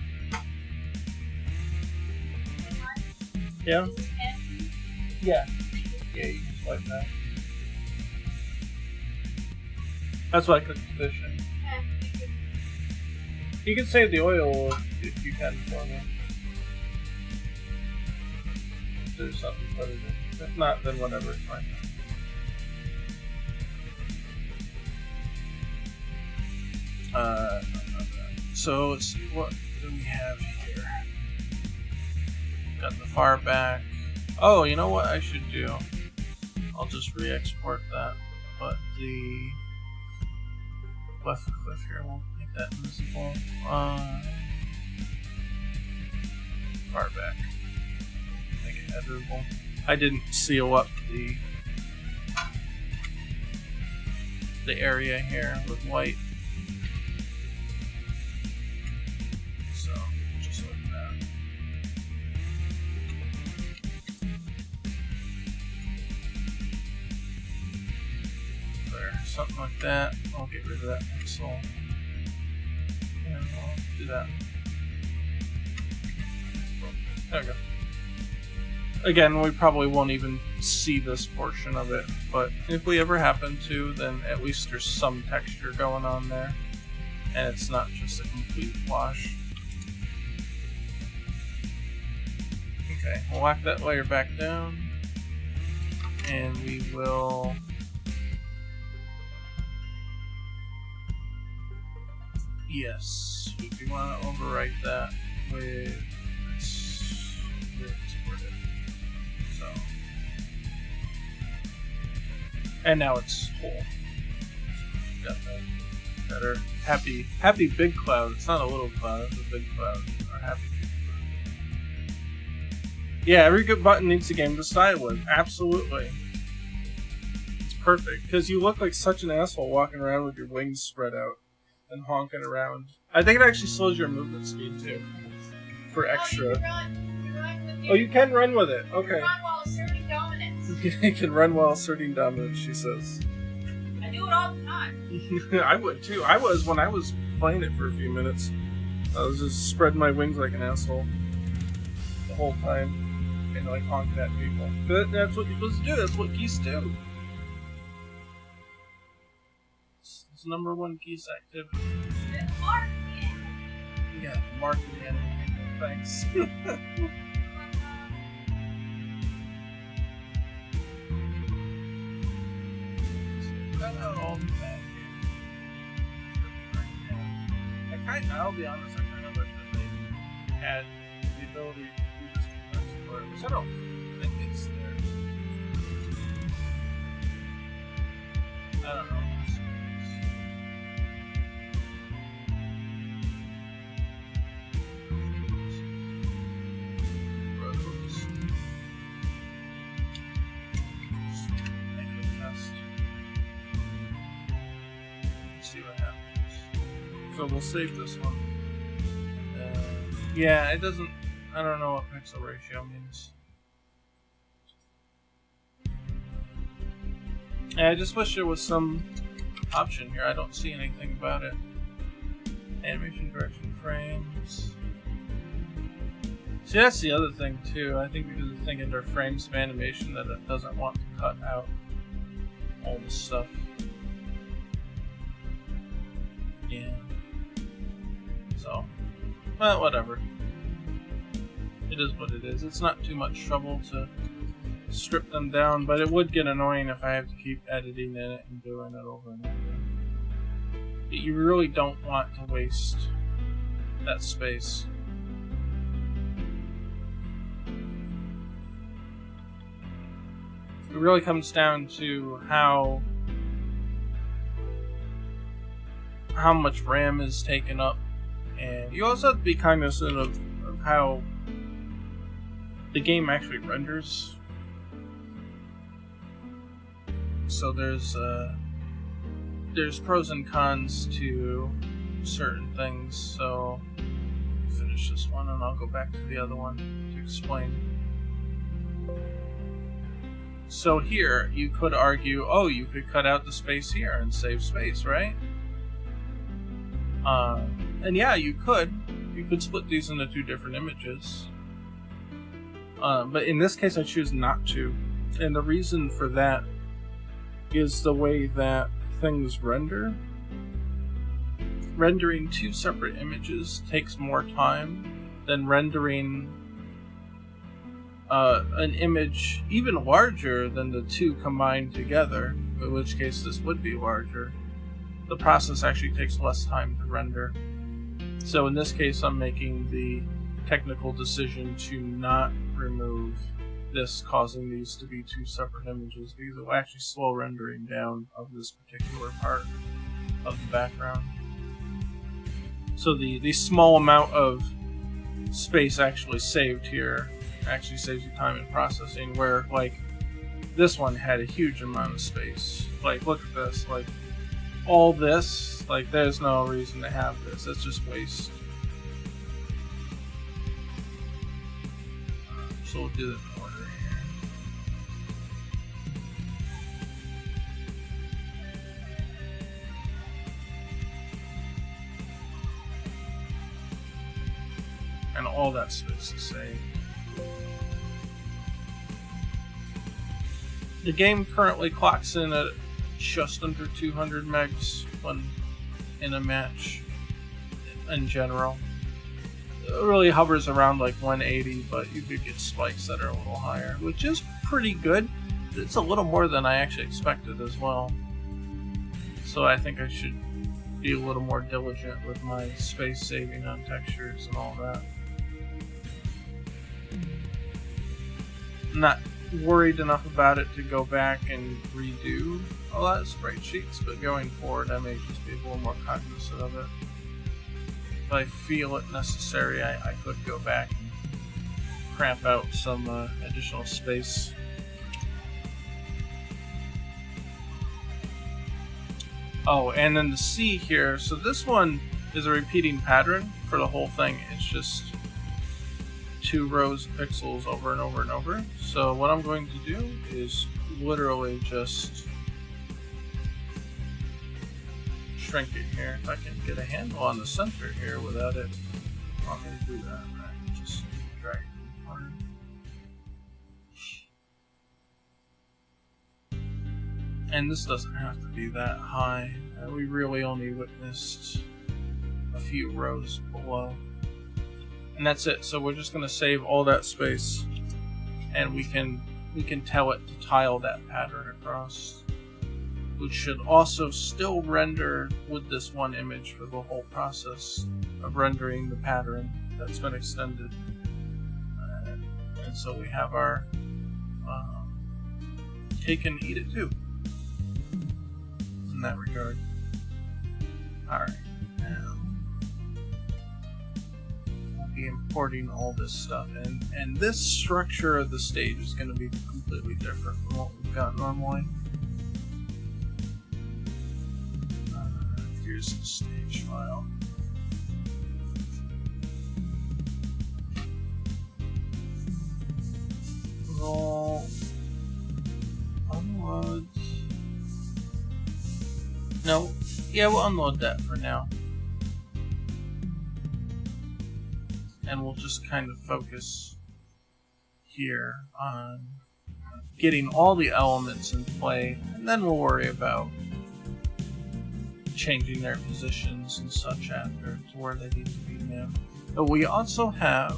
Speaker 1: Yeah? Yeah. Yeah, you can swipe that. That's what I cooked the fish in. You can save the oil if you can for me. If there's something to put it in. If not, then whatever, it's fine. So let's see, what do we have here? Got the far back. Oh, you know what I should do? I'll just re-export that, but the left cliff here won't make that invisible. Far back. Make it editable. I didn't seal up the area here with white. So just like that. There, something like that. I'll get rid of that pixel. And I'll do that. There we go. Again, we probably won't even see this portion of it, but if we ever happen to, then at least there's some texture going on there, and it's not just a complete wash. Okay, we'll whack that layer back down, and we will... Yes, we want to overwrite that with... So, and now it's whole. Got that better. Happy big cloud. It's not a little cloud, it's a big cloud. Or happy big cloud. Yeah, every good button needs a game to decide with. Absolutely. It's perfect. Because you look like such an asshole walking around with your wings spread out and honking around. I think it actually slows your movement speed too. For extra. Oh, you can run with it. Okay.
Speaker 2: You run while asserting dominance.
Speaker 1: You can run while asserting dominance, she says.
Speaker 2: I do it all the time.
Speaker 1: I would too. I was when I was playing it for a few minutes. I was just spreading my wings like an asshole the whole time and like honking at people. But that's what you're supposed to do. That's what geese do. It's number one geese activity.
Speaker 2: Mark,
Speaker 1: yeah, mark the end. Thanks. I'll be honest, I kind of wish that they had the ability to do this with Explorer, which I don't think it's there. I don't know. See what happens. So we'll save this one. Yeah, it doesn't... I don't know what pixel ratio means. Yeah, I just wish there was some option here. I don't see anything about it. Animation direction frames. See, that's the other thing too. I think because it's thinking their frames of animation that it doesn't want to cut out all this stuff. Yeah. So, well, whatever. It is what it is. It's not too much trouble to strip them down, but it would get annoying if I have to keep editing in it and doing it over and over. But you really don't want to waste that space. It really comes down to how much RAM is taken up, and you also have to be cognizant of how the game actually renders. So there's pros and cons to certain things. So finish this one, and I'll go back to the other one to explain. So here, you could argue, oh, you could cut out the space here and save space, right? And yeah, you could. You could split these into two different images. But in this case, I choose not to. And the reason for that is the way that things render. Rendering two separate images takes more time than rendering an image even larger than the two combined together, in which case this would be larger. The process actually takes less time to render. So in this case, I'm making the technical decision to not remove this, causing these to be two separate images, because it will actually slow rendering down of this particular part of the background. So the small amount of space actually saved here actually saves you time in processing, where like this one had a huge amount of space. Like, look at this, like all this, like there's no reason to have this, it's just waste. So we'll do it in order here. And all that space is saved. The game currently clocks in at just under 200 megs when in a match in general. It really hovers around like 180, but you could get spikes that are a little higher, which is pretty good. It's a little more than I actually expected as well. So I think I should be a little more diligent with my space saving on textures and all that. I'm not worried enough about it to go back and redo a lot of sprite sheets, but going forward I may just be a little more cognizant of it. If I feel it necessary, I could go back and cramp out some additional space. Oh, and then the C here, so this one is a repeating pattern for the whole thing. It's just 2 rows of pixels over and over and over. So what I'm going to do is literally just shrink it here. If I can get a handle on the center here without it want me to do that, right? Just drag it from the corner. And this doesn't have to be that high. We really only witnessed a few rows below. And that's it. So we're just going to save all that space, and we can tell it to tile that pattern across, which should also still render with this one image for the whole process of rendering the pattern that's been extended. And so we have our cake and eat it too in that regard. Alright, now we'll be importing all this stuff in, and this structure of the stage is going to be completely different from what we've got normally. Here's the stage file. We'll unload. No, yeah, we'll unload that for now. And we'll just kind of focus here on getting all the elements in play, and then we'll worry about changing their positions and such after to where they need to be now. But we also have,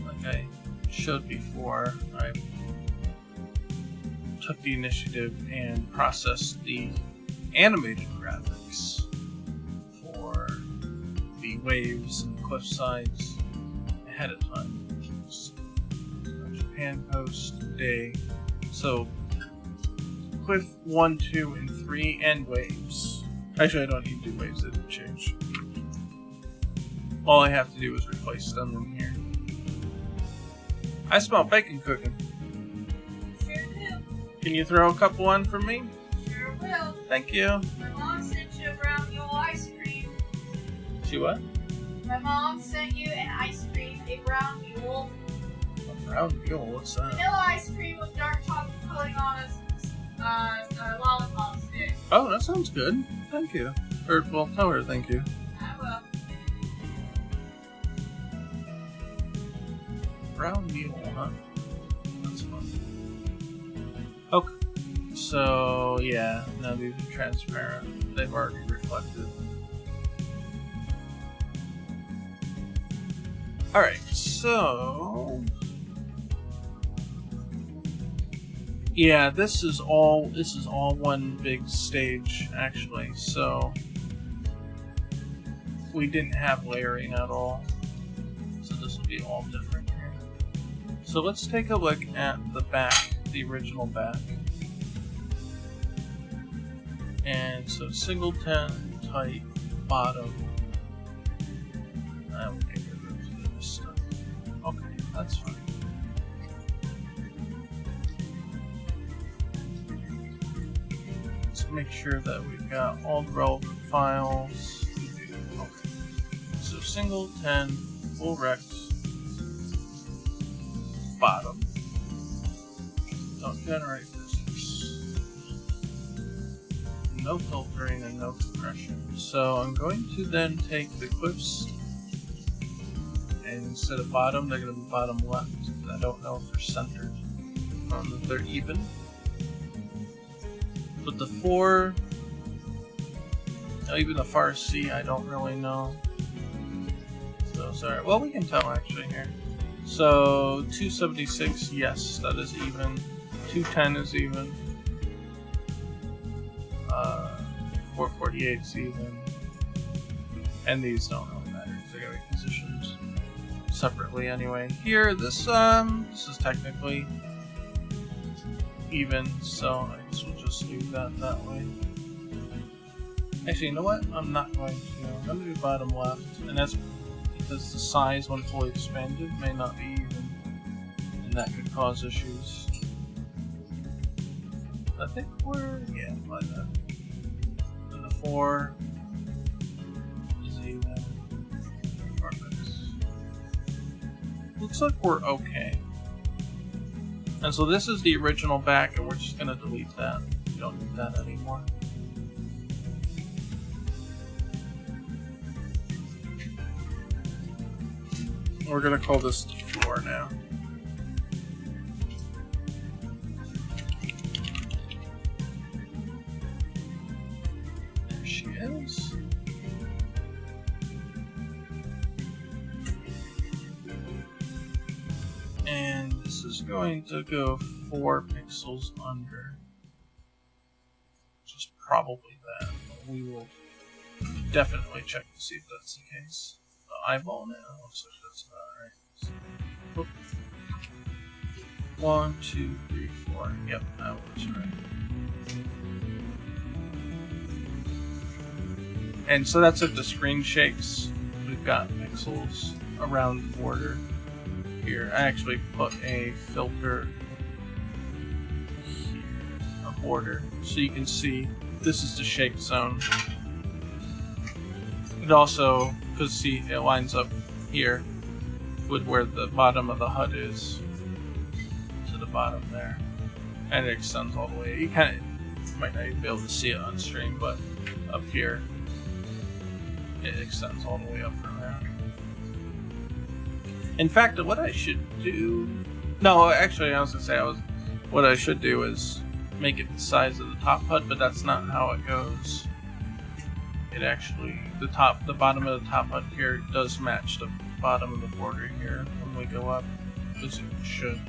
Speaker 1: like I showed before, I took the initiative and processed the animated graphics for the waves and cliff sides ahead of time. Japan Coast, day. So cliff 1, 2, and 3, and waves. Actually, I don't need to do waves, they didn't change. All I have to do is replace them in here. I smell bacon cooking. Can you throw a couple on for me?
Speaker 2: Sure will.
Speaker 1: Thank you.
Speaker 2: My mom sent you a brown mule ice cream.
Speaker 1: She what?
Speaker 2: My mom sent you an ice cream, a brown mule.
Speaker 1: A brown mule? What's that?
Speaker 2: Vanilla ice cream with dark chocolate coating on a lollipop stick.
Speaker 1: Oh, that sounds good. Thank you. Or, well, tell her thank you.
Speaker 2: I will.
Speaker 1: Brown mule, huh? That's fun. Okay. So, yeah, now these are transparent. They've already reflected. Alright, so... yeah, this is all one big stage, actually, so... we didn't have layering at all. So this will be all different here. So let's take a look at the back, the original back. And so singleton, tight, bottom. I will get rid of this stuff. Okay, that's fine. Let's make sure that we've got all the relevant files. Okay. So singleton, full rect, bottom. Don't generate business. No filtering and no compression. So I'm going to then take the clips, and instead of bottom, they're going to be bottom left. I don't know if they're centered, if they're even. But the 4, even the far C, I don't really know. So sorry. Well, we can tell actually here. So 276, yes, that is even. 210 is even. 448 is even. And these don't really matter because they gotta be positioned separately anyway. Here, this is technically even, so I guess we'll just leave that way. Actually, you know what? I'm not going to. I'm going to do bottom left, and that's because the size, when fully expanded, may not be even, and that could cause issues. I think we're, yeah, like that. And the 4 is even. Perfect. Looks like we're okay. And so this is the original back, and we're just going to delete that. We don't need that anymore. We're going to call this the floor now. There she is. And this is going to go 4 pixels under. Which is probably that. But we will definitely check to see if that's the case. The eyeball now looks like that's about right. So, 1, 2, 3, 4. Yep, that was right. And so that's if the screen shakes. We've got pixels around the border. Here, I actually put a filter here, a border, so you can see this is the shake zone. It also, because see, it lines up here with where the bottom of the HUD is to the bottom there, and it extends all the way. You kind of might not even be able to see it on stream, but up here, it extends all the way up from there. In fact, what I should do... No, actually, I was going to say, what I should do is make it the size of the top HUD, but that's not how it goes. It actually, the bottom of the top HUD here does match the bottom of the border here when we go up, as it should.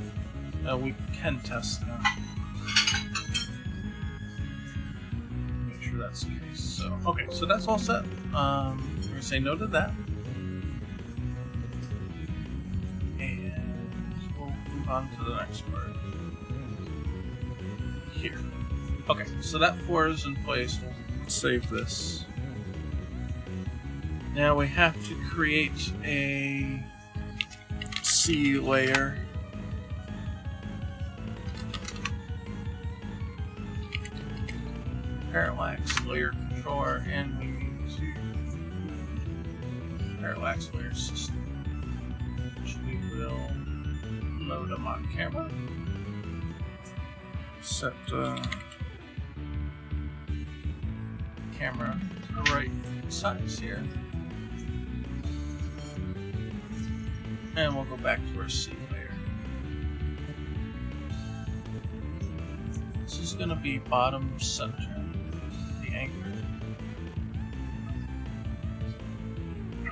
Speaker 1: We can test that. Make sure that's the case. So, okay, so that's all set. We're going to say no to that. On to the next part. Here. Okay, so that 4 is in place. We'll save this. Now we have to create a C layer. parallax layer controller, and we need to parallax layer system, which we will load them on camera. Set camera to the right size here, and we'll go back to our C layer. This is going to be bottom center, the anchor,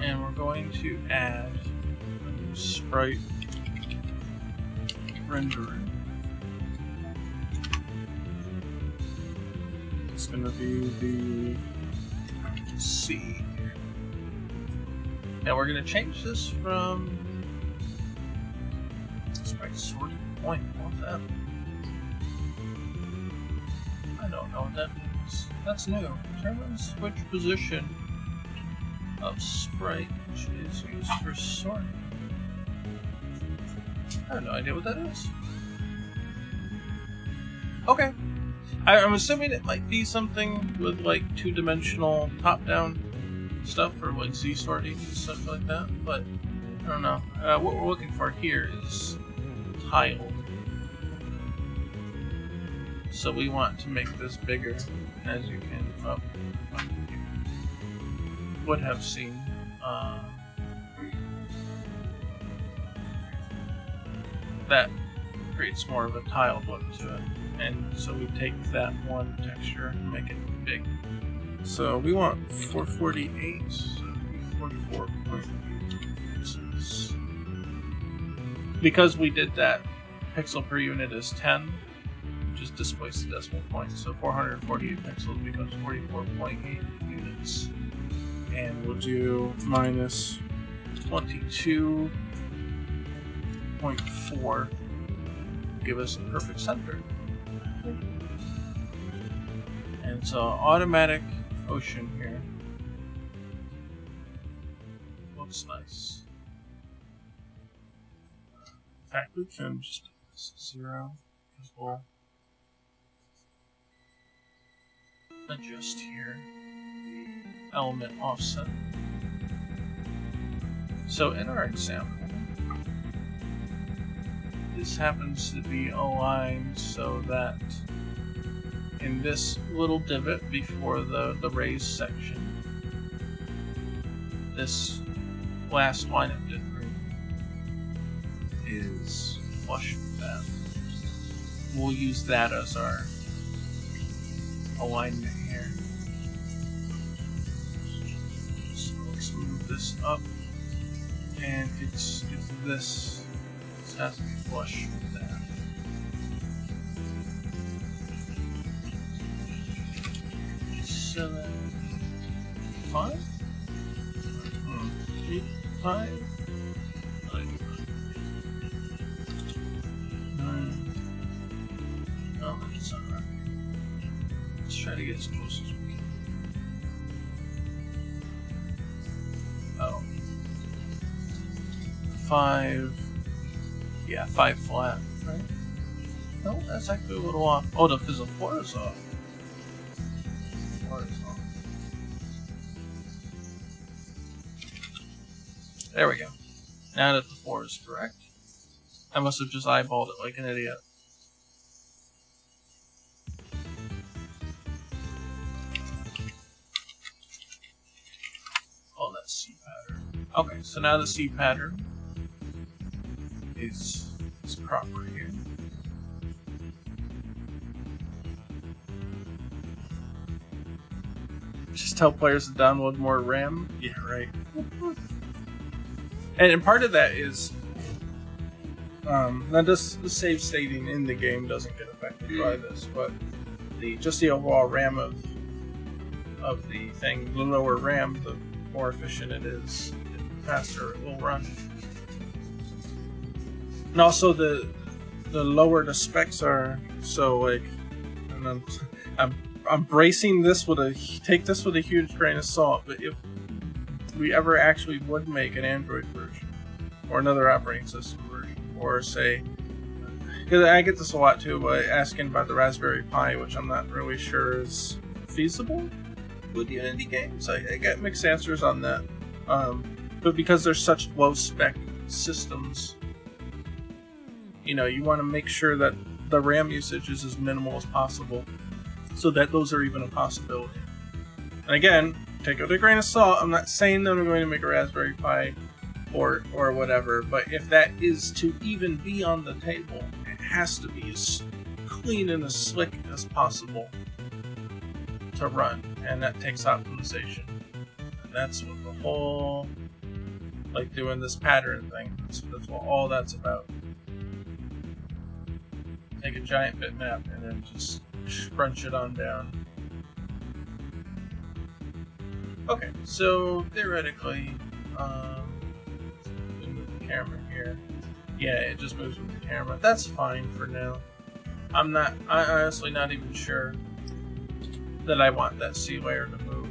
Speaker 1: and we're going to add a new sprite renderer. It's going to be the C here. Now we're going to change this from sprite sorting point. What's that? I don't know what that means. That's new. Determine switch position of sprite, which is used for sorting. I have no idea what that is. Okay. I'm assuming it might be something with like two-dimensional top-down stuff, or like Z sorting and stuff like that, but I don't know. What we're looking for here is tiled. So we want to make this bigger, as you can would have seen. That creates more of a tiled look to it. And so we take that one texture and make it big. So we want 448, so 44.8 pixels. Because we did that, pixel per unit is 10, just displace the decimal point. So 448 pixels becomes 44.8 units. And we'll do minus 22.4, give us a perfect center. And so automatic ocean here looks nice. In fact, we can just make this 0 because we'll adjust here the element offset. So in our example, this happens to be aligned so that in this little divot before the raised section, this last line of differing is flush with that. We'll use that as our alignment here. So let's move this up, and it's this. This has to be flush with that. Seven, 5, 8, 5, 9, 9. Oh, that's not right. Let's try to get as close as we can. Oh. 5. Yeah, 5 flat, right? No, that's actually a little off. Oh, no, because the 4 is off. There we go. Now that the 4 is correct. I must have just eyeballed it like an idiot. Oh, that's C pattern. Okay, so now the C pattern is proper here. Just tell players to download more RAM? Yeah, right. And part of that is now this the save stating in the game doesn't get affected by this, but just the overall RAM of the thing, the lower RAM, the more efficient it is, the faster it will run. And also the lower the specs are, so like, and I'm bracing this take this with a huge grain of salt, but if we ever actually would make an Android version or another operating system version, or say, because I get this a lot too, but asking about the Raspberry Pi, which I'm not really sure is feasible with Unity games. I get mixed answers on that. But because they're such low-spec systems, you know, you want to make sure that the RAM usage is as minimal as possible so that those are even a possibility. And again, take it with a grain of salt. I'm not saying that I'm going to make a Raspberry Pi or whatever, but if that is to even be on the table, it has to be as clean and as slick as possible to run, and that takes optimization. And that's what the whole, like doing this pattern thing, that's what all that's about. Take a giant bitmap and then just crunch it on down. Okay, so theoretically, move the camera here. Yeah, it just moves with the camera. That's fine for now. I'm honestly not even sure that I want that sea layer to move.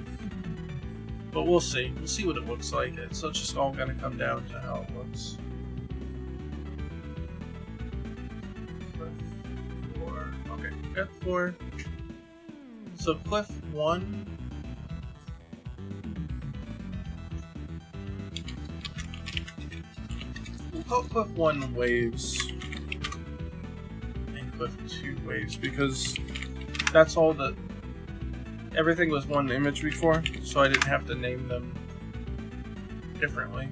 Speaker 1: But we'll see. We'll see what it looks like. It's just all going to come down to how it looks. Cliff 4. Okay, got 4. So Cliff 1. We'll call Cliff 1 waves. And Cliff 2 waves, because that's all that. Everything was one image before, so I didn't have to name them differently.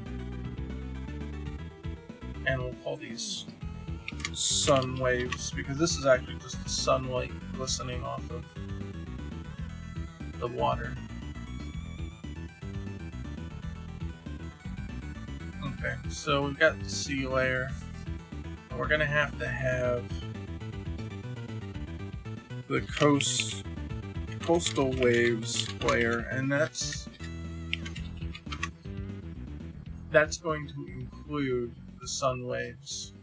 Speaker 1: And we'll call these sun waves, because this is actually just the sunlight glistening off of the water. Okay, so we've got the sea layer, and we're gonna have the coastal waves layer, and that's going to include the sun waves.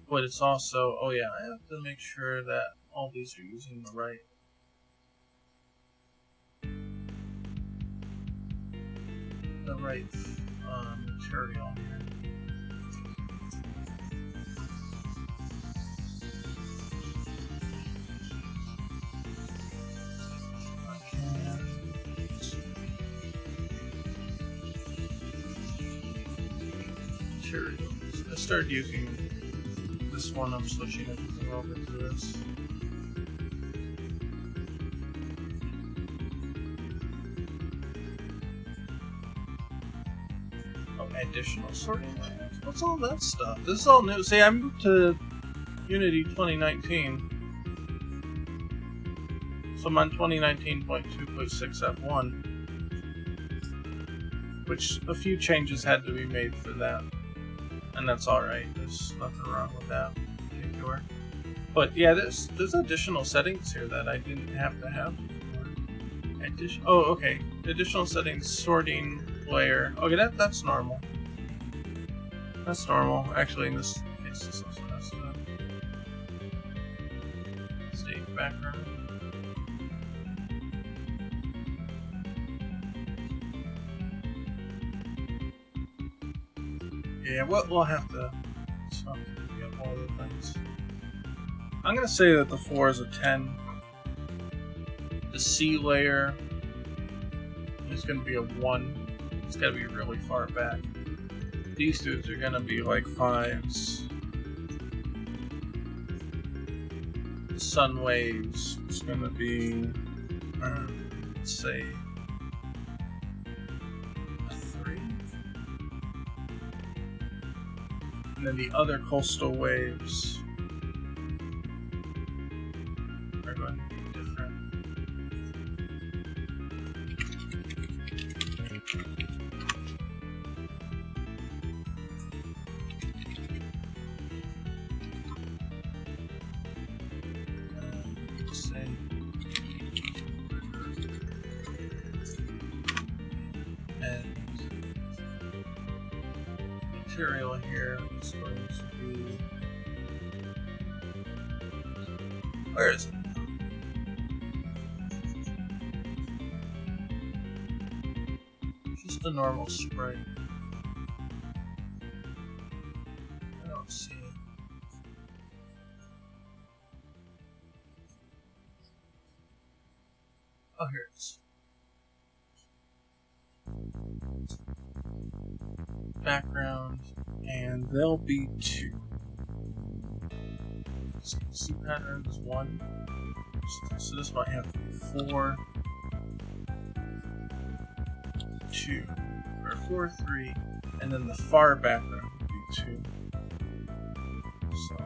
Speaker 1: But it's also, oh yeah, I have to make sure that all these are using the right material here. Materials. I started using this one, I'm switching everything over to this. Oh, additional sorting layers. What's all that stuff? This is all new. See, I moved to Unity 2019. So I'm on 2019.2.6 F1. Which a few changes had to be made for that. And that's alright, there's nothing wrong with that in particular. But yeah, there's additional settings here that I didn't have to have before. Oh, okay. Additional settings, sorting layer. Okay, that's normal. That's normal. Actually, in this case, this also has to stage background. Yeah, we'll have to get all the things. I'm gonna say that the 4 is a 10. The sea layer is gonna be a 1. It's gotta be really far back. These dudes are gonna be like 5s. The sun waves is gonna be, let's say, a 3. And then the other coastal waves are going to be different. Let's say and material here is going to be, where is it? Just a normal spray. I don't see it. Oh, here it is. Background, and there'll be 2. See pattern is 1. So this might have to be 4, 2, or 4, 3, and then the far background would be 2. So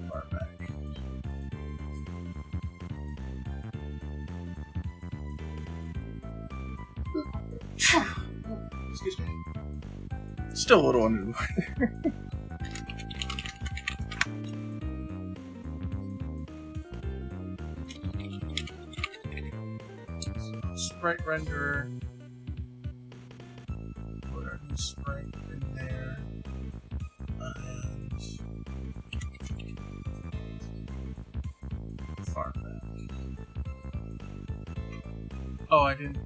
Speaker 1: far back. Excuse me. Still a little under the weather. Sprite renderer. Put our new sprite in there. And far back. Oh, I didn't.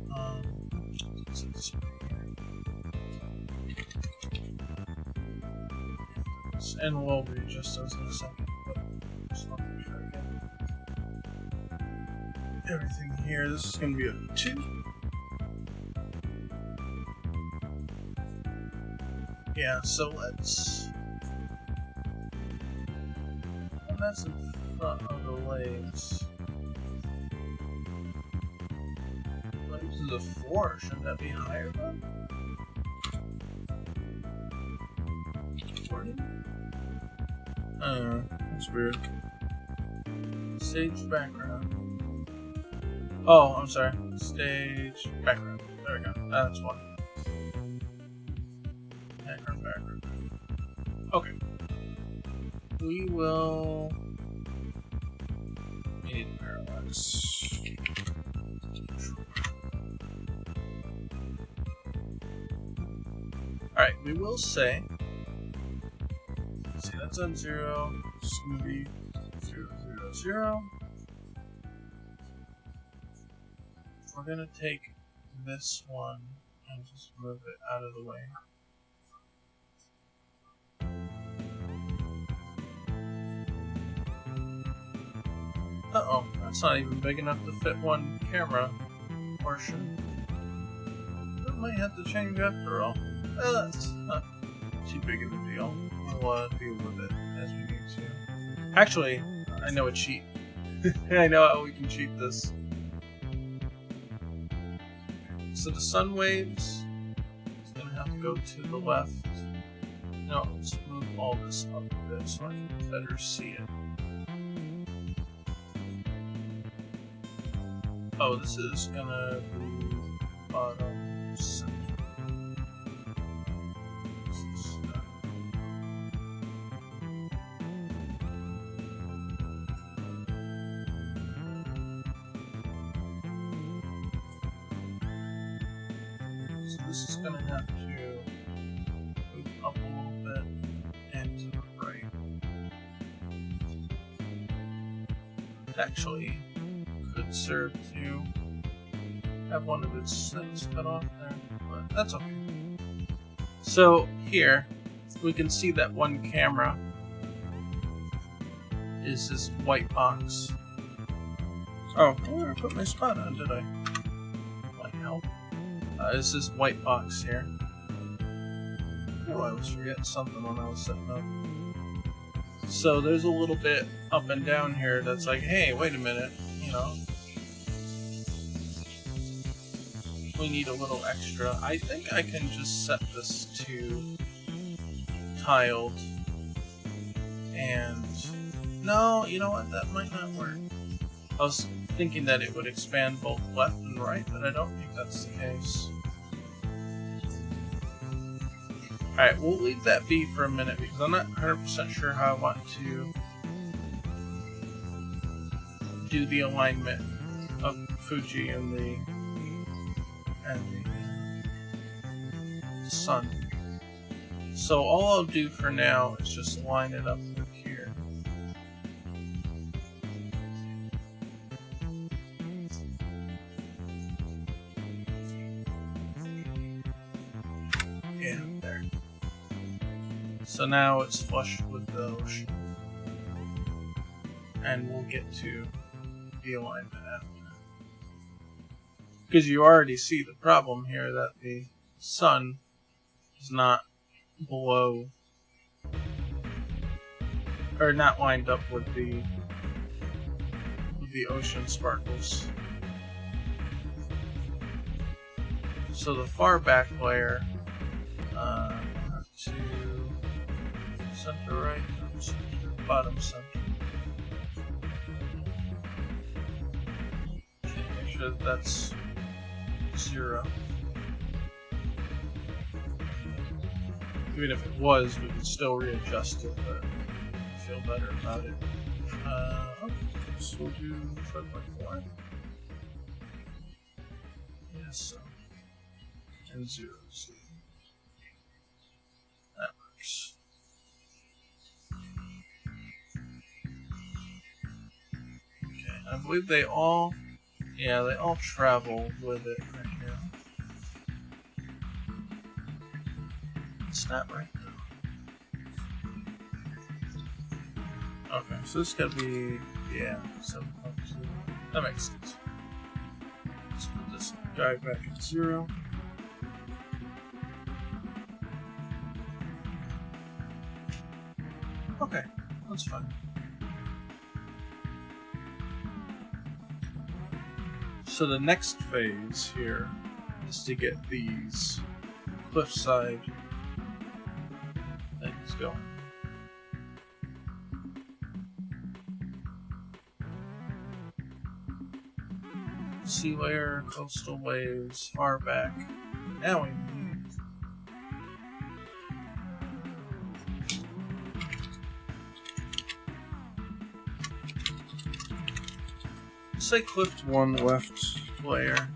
Speaker 1: And we'll readjust those in a second, but just want to make sure I get everything here. This is going to be a 2. Yeah, so let's. And that's in front of the legs. Legs is a 4. Shouldn't that be higher though? 40? That's weird. Stage background. Oh, I'm sorry. Stage background. There we go. That's 1. Background. Okay. We will need parallax. Alright, we will say. See, that's on 0. It's going to be 0, 0, 0. We're going to take this one and just move it out of the way. Uh-oh, that's not even big enough to fit one camera portion. I might have to change after all. That's not too big of a deal. We'll deal with it as we need to. Actually, I know a cheat. I know how we can cheat this. So the sun waves is going to have to go to the left. No, let's move all this up a bit so I can better see it. Oh, this is going to be bottom center. This is going to have to move up a little bit and to the right. It actually could serve to have one of its things cut off there, but that's okay. So here, we can see that one camera is this white box. Oh, I put my spot on, did I? Like help. Is this white box here. Oh, I was forgetting something when I was setting up. So there's a little bit up and down here that's like, hey, wait a minute, you know. We need a little extra. I think I can just set this to tiled. And no, you know what, that might not work. I was thinking that it would expand both left and right, but I don't think that's the case. Alright, we'll leave that be for a minute because I'm not 100% sure how I want to do the alignment of Fuji and the sun. So all I'll do for now is just line it up with here. Yeah, there. So now it's flush with the ocean. And we'll get to the alignment after. Because you already see the problem here that the sun is not below, or not lined up with the ocean sparkles. So the far back layer, I'll have to center right, bottom center. Okay, make sure that's 0. Even if it was, we could still readjust it, but I feel better about it. Okay, so we'll do 5.4. Yes, so. And 0. So that works. Okay, I believe they all travel with it right now. It's not right now. Okay, so this gotta be, 7.2. That makes sense. Let's put this guy back at 0. Okay, that's fine. So the next phase here is to get these cliffside things going. Sea layer, coastal waves, far back. Now we need say clipped 1 left layer.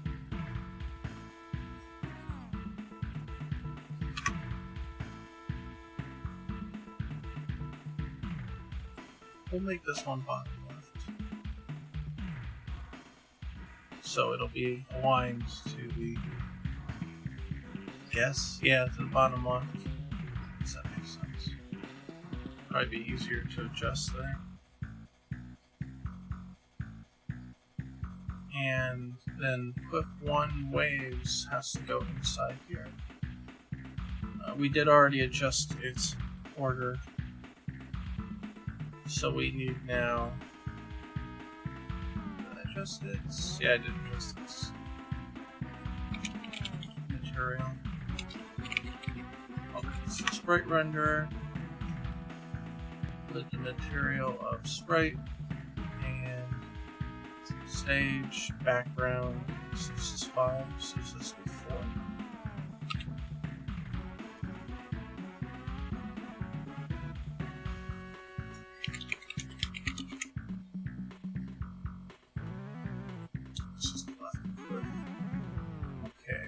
Speaker 1: We'll make this one bottom left. So it'll be aligned to the, to the bottom left. Does that make sense? Probably be easier to adjust there. And then clip 1 waves has to go inside here. We did already adjust its order, so we need now. Did I adjust it? Yeah, I did adjust this material. Okay, so sprite renderer with the material of sprite. Stage, background, so this is 5, so this is 4. This is the left cliff. Okay.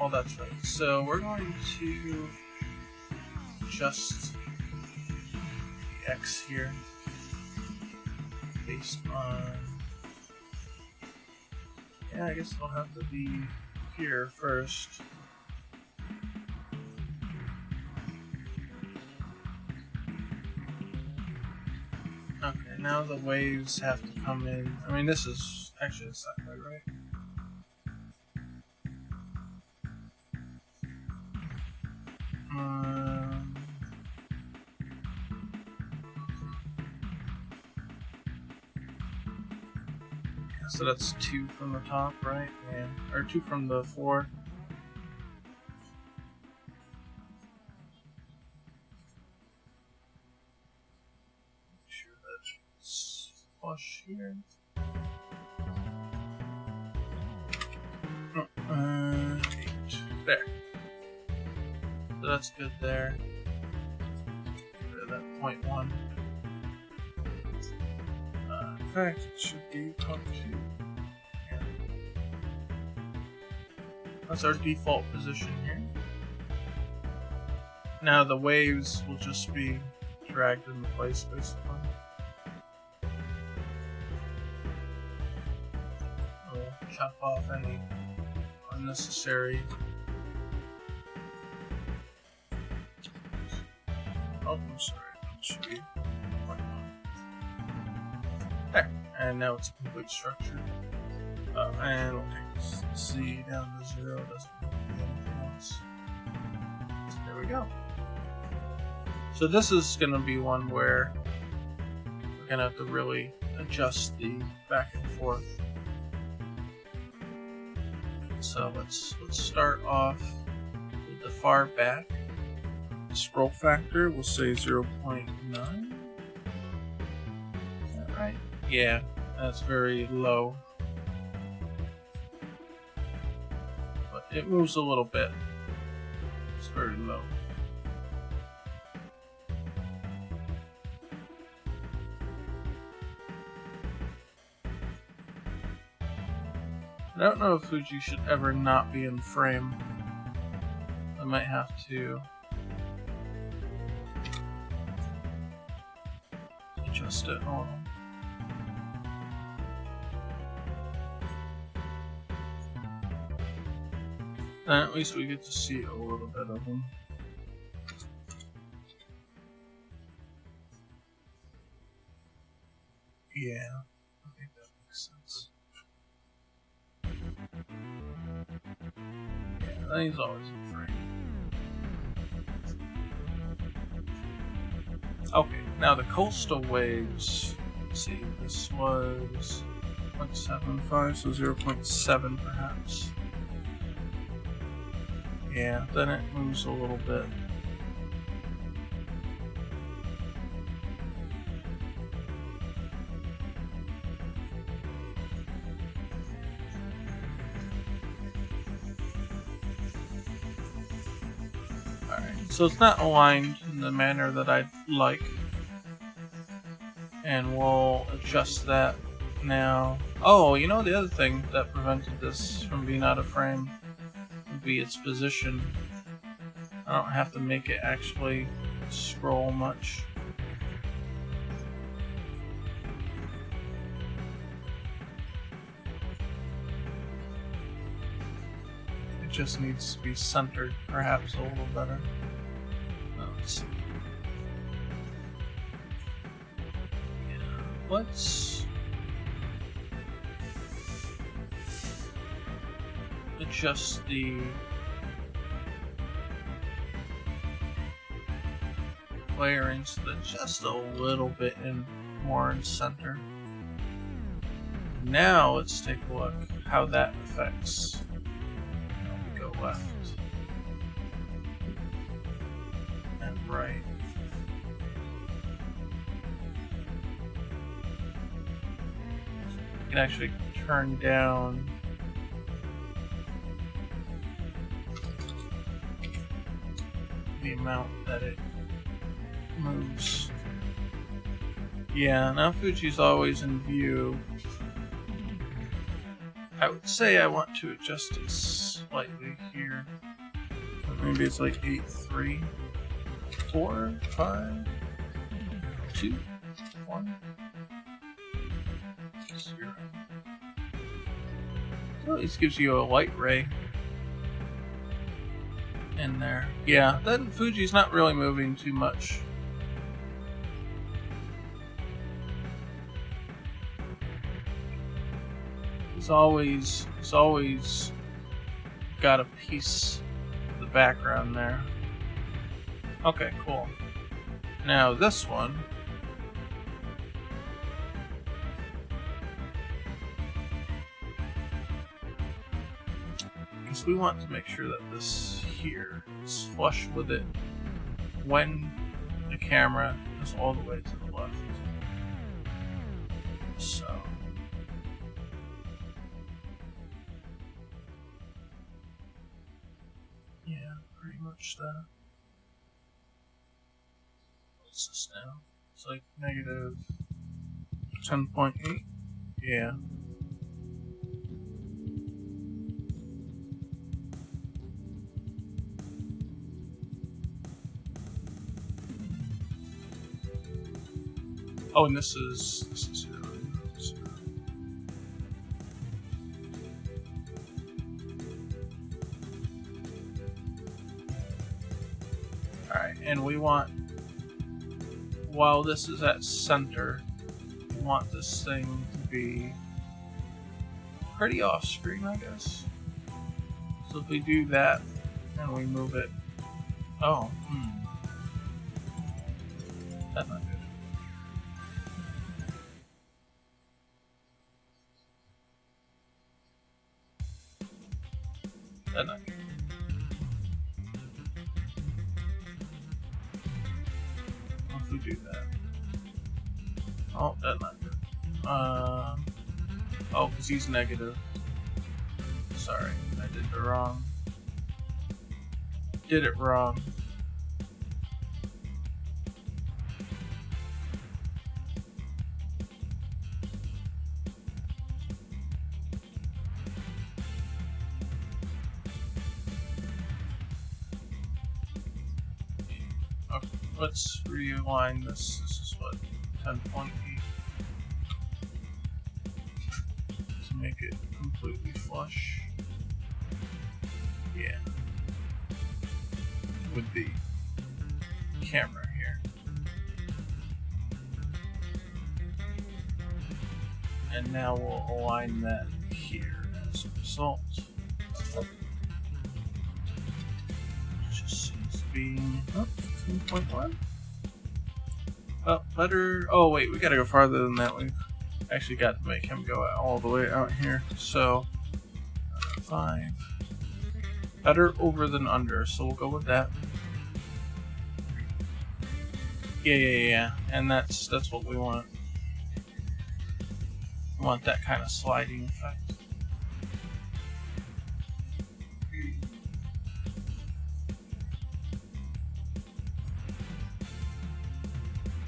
Speaker 1: Oh, that's right. So we're going to adjust the X here based on. Yeah, I guess it'll have to be here first. Okay, now the waves have to come in. I mean, this is actually it's not quite right. So that's 2 from the top, right? Yeah. Or 2 from the floor. Make sure that's flush here. Oh, 8. There. So that's good there. Get rid of that 0.1. In fact, it should be 0.2. Yeah. That's our default position here. Now the waves will just be dragged into place, basically. We'll chop off any unnecessary. Oh, I'm sorry. That should be there. And now it's a complete structure. And we'll take this Z down to 0. Doesn't need to be anything else. There we go. So this is going to be one where we're going to have to really adjust the back and forth. So let's start off with the far back. The scroll factor, we'll say 0.9. Is that right? Yeah, that's very low. But it moves a little bit. It's very low. I don't know if Fuji should ever not be in frame. I might have to adjust it a little. And at least we get to see a little bit of him. Yeah, I think that makes sense. Yeah, he's always in frame. Okay, now the coastal waves. Let's see, this was 0.75, so 0.7 perhaps. Yeah, then it moves a little bit. So it's not aligned in the manner that I'd like. And we'll adjust that now. Oh, you know the other thing that prevented this from being out of frame would be its position. I don't have to make it actually scroll much. It just needs to be centered perhaps a little better. Let's see. Yeah, let's adjust the layering so that just a little bit more in center. Now let's take a look how that affects. We go left. Right. You can actually turn down the amount that it moves. Yeah, now Fuji's always in view. I would say I want to adjust it slightly here. Maybe it's like 8.3. 4, 5, 2, 1, 0. So at least gives you a light ray in there. Yeah, then Fuji's not really moving too much. He's always got a piece of the background there. Okay, cool. Now this one. Because we want to make sure that this here is flush with it when the camera is all the way to the left. So. Yeah, pretty much that. What's this now? It's like negative 10.8. Yeah. Oh, and this is 0. Alright, and we want, while this is at center, we want this thing to be pretty off screen, I guess. So if we do that and we move it, oh, that's not good. That's not good. If we do that, oh, that's not good. Oh, because he's negative. Sorry, I did it wrong. Did it wrong. Okay, let's realign this. This is what, 10.8 to make it completely flush. Yeah. With the camera here. And now we'll align that here as a result. Just seems to be 2.1. Oh, better. Oh, wait, we gotta go farther than that. We've actually got to make him go all the way out here. So, 5. Better over than under, so we'll go with that. Yeah. And that's what we want. We want that kind of sliding effect.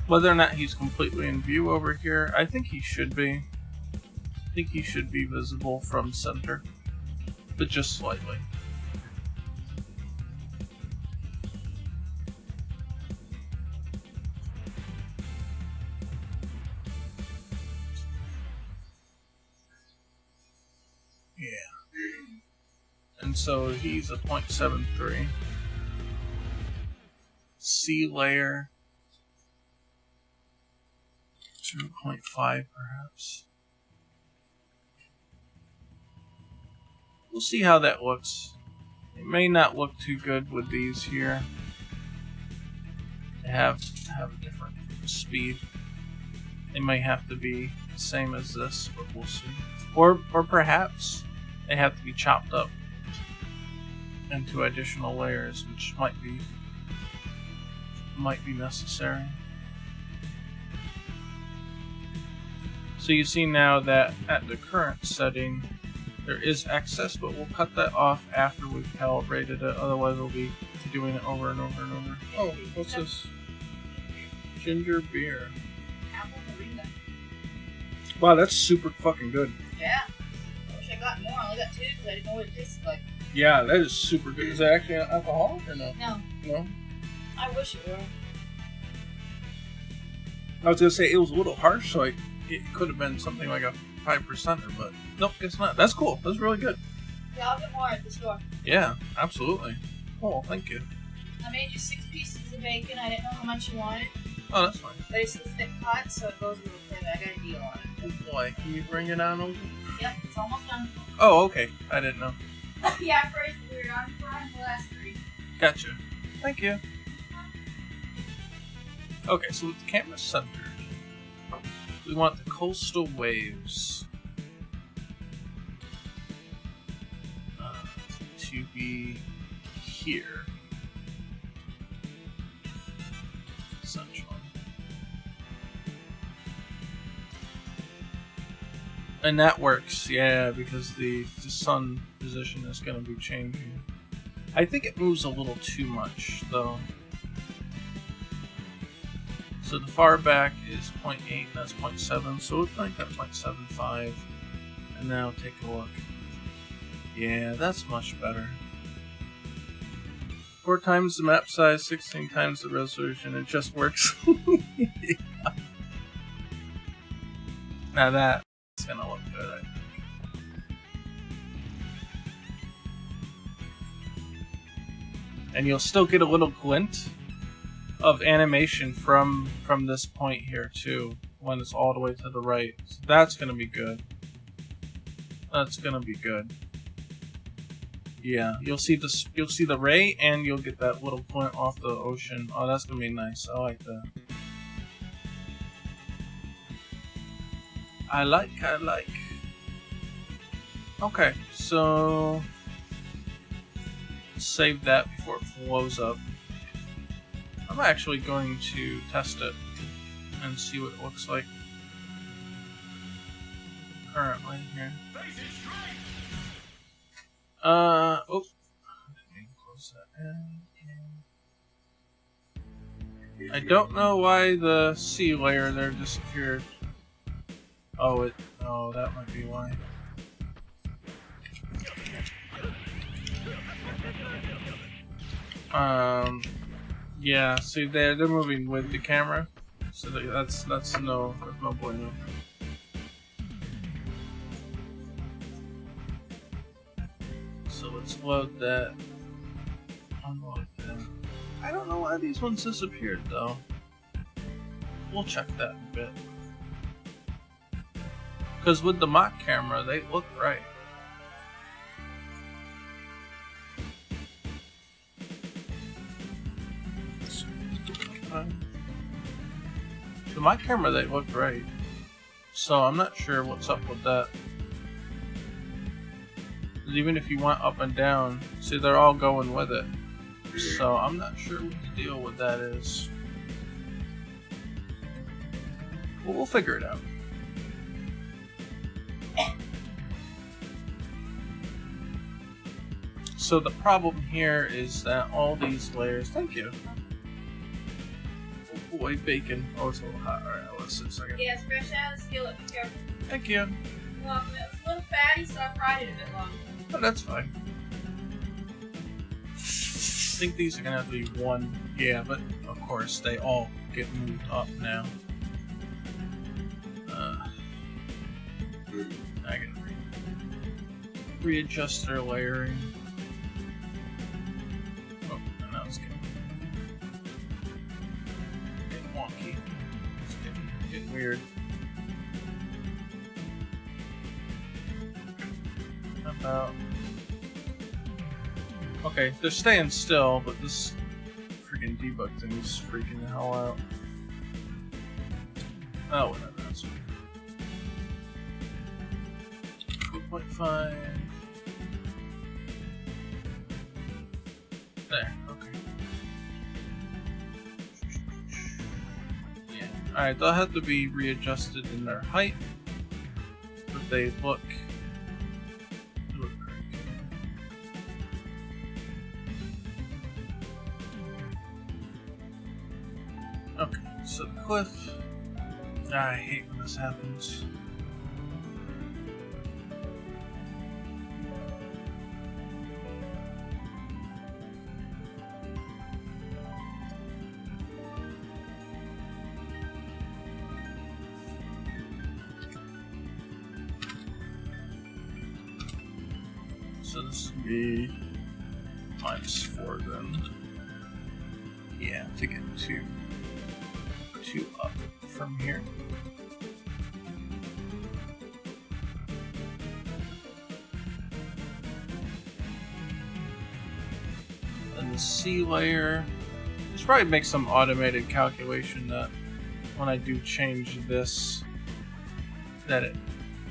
Speaker 1: Whether or not he's completely in view over here, I think he should be. I think he should be visible from center, but just slightly. Yeah. And so he's a 0.73. C layer 0.5 perhaps. We'll see how that looks. It may not look too good with these here. They have a different speed. They may have to be the same as this, but we'll see. Or perhaps they have to be chopped up into additional layers, which might be necessary. So you see now that at the current setting there is excess, but we'll cut that off after we've calibrated it, otherwise we'll be doing it over and over and over. Oh, what's this? Ginger beer.
Speaker 2: Apple moringa.
Speaker 1: Wow, that's super fucking good.
Speaker 2: Yeah. I wish I got more. I only got 2 because I didn't know what it tasted like.
Speaker 1: Yeah, that is super good. Is that actually an alcoholic or no?
Speaker 2: No.
Speaker 1: No?
Speaker 2: I wish it were.
Speaker 1: I was gonna say it was a little harsh, so it could have been something like a 5%er, but nope, it's not. That's cool. That's really good.
Speaker 2: Yeah, I'll get more at the store.
Speaker 1: Yeah, absolutely. Cool, thank you.
Speaker 2: I made you 6 pieces of bacon. I didn't know how much you wanted.
Speaker 1: Oh, that's fine.
Speaker 2: But it's the thick cut, so it goes a little further. I got a deal on it.
Speaker 1: Oh boy, can you bring it on over?
Speaker 2: Yep, it's almost done.
Speaker 1: Oh, okay. I didn't know.
Speaker 2: Yeah, first we were on frying the last 3.
Speaker 1: Gotcha. Thank you. Okay, so with the camera centered, we want the coastal waves to be here. Essentially. And that works, yeah, because the sun position is going to be changing. I think it moves a little too much, though. So the far back is 0.8, and that's 0.7, so let's make that 0.75. And now take a look. Yeah, that's much better. 4 times the map size, 16 times the resolution, it just works. Yeah. Now that's gonna look good, I think. And you'll still get a little glint of animation from this point here too, when it's all the way to the right. So that's gonna be good. That's gonna be good. Yeah, you'll see the ray, and you'll get that little glint off the ocean. Oh, that's gonna be nice. I like that. I like. Okay, so save that before it blows up. I'm actually going to test it and see what it looks like currently here. Oh, close that. I don't know why the sea layer there disappeared. Oh, that might be why. Yeah, see they're moving with the camera, so that's no bueno. So let's load that. Unload that. I don't know why these ones disappeared though. We'll check that in a bit. Because with the mock camera, they look right. To my camera, they look right. So I'm not sure what's up with that. Even if you went up and down, see they're all going with it. So I'm not sure what the deal with that is. Well, we'll figure it out. So the problem here is that all these layers. Thank you. Oh boy, bacon. Oh, it's a little hot. Alright, let's see a second.
Speaker 2: Yeah, it's fresh out of the skillet. Be careful.
Speaker 1: Thank you.
Speaker 2: You're welcome. It was a little fatty, so I fried it a bit long.
Speaker 1: Oh, that's fine. I think these are gonna have to be one. Yeah, but of course they all get moved up now. I can readjust their layering. Oh, now it's getting wonky. It's getting weird. How about? Okay, they're staying still, but this freaking debug thing is freaking the hell out. Oh, whatever. That's fine. 4.5. There, okay. Yeah. Alright, they'll have to be readjusted in their height, but they look great. Okay, so the cliff. I hate when this happens. So this would be -4 then. Yeah, to get two up from here. And the sea layer. Just probably make some automated calculation that when I do change this, that it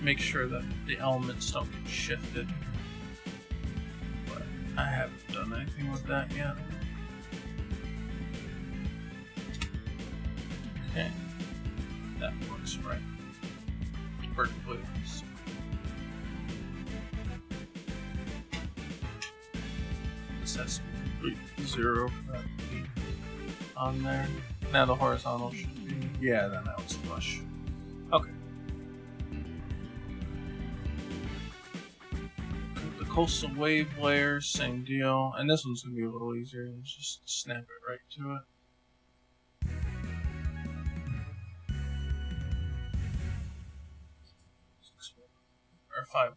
Speaker 1: makes sure that the elements don't get shifted. But I haven't done anything with that yet. Okay, that works right. Vertically. This has to be complete 0 for that to be on there. Now the horizontal should be. Yeah, then that was flush. Okay. The coastal wave layer, same deal. And this one's gonna be a little easier. Just snap it right to it. 5-1.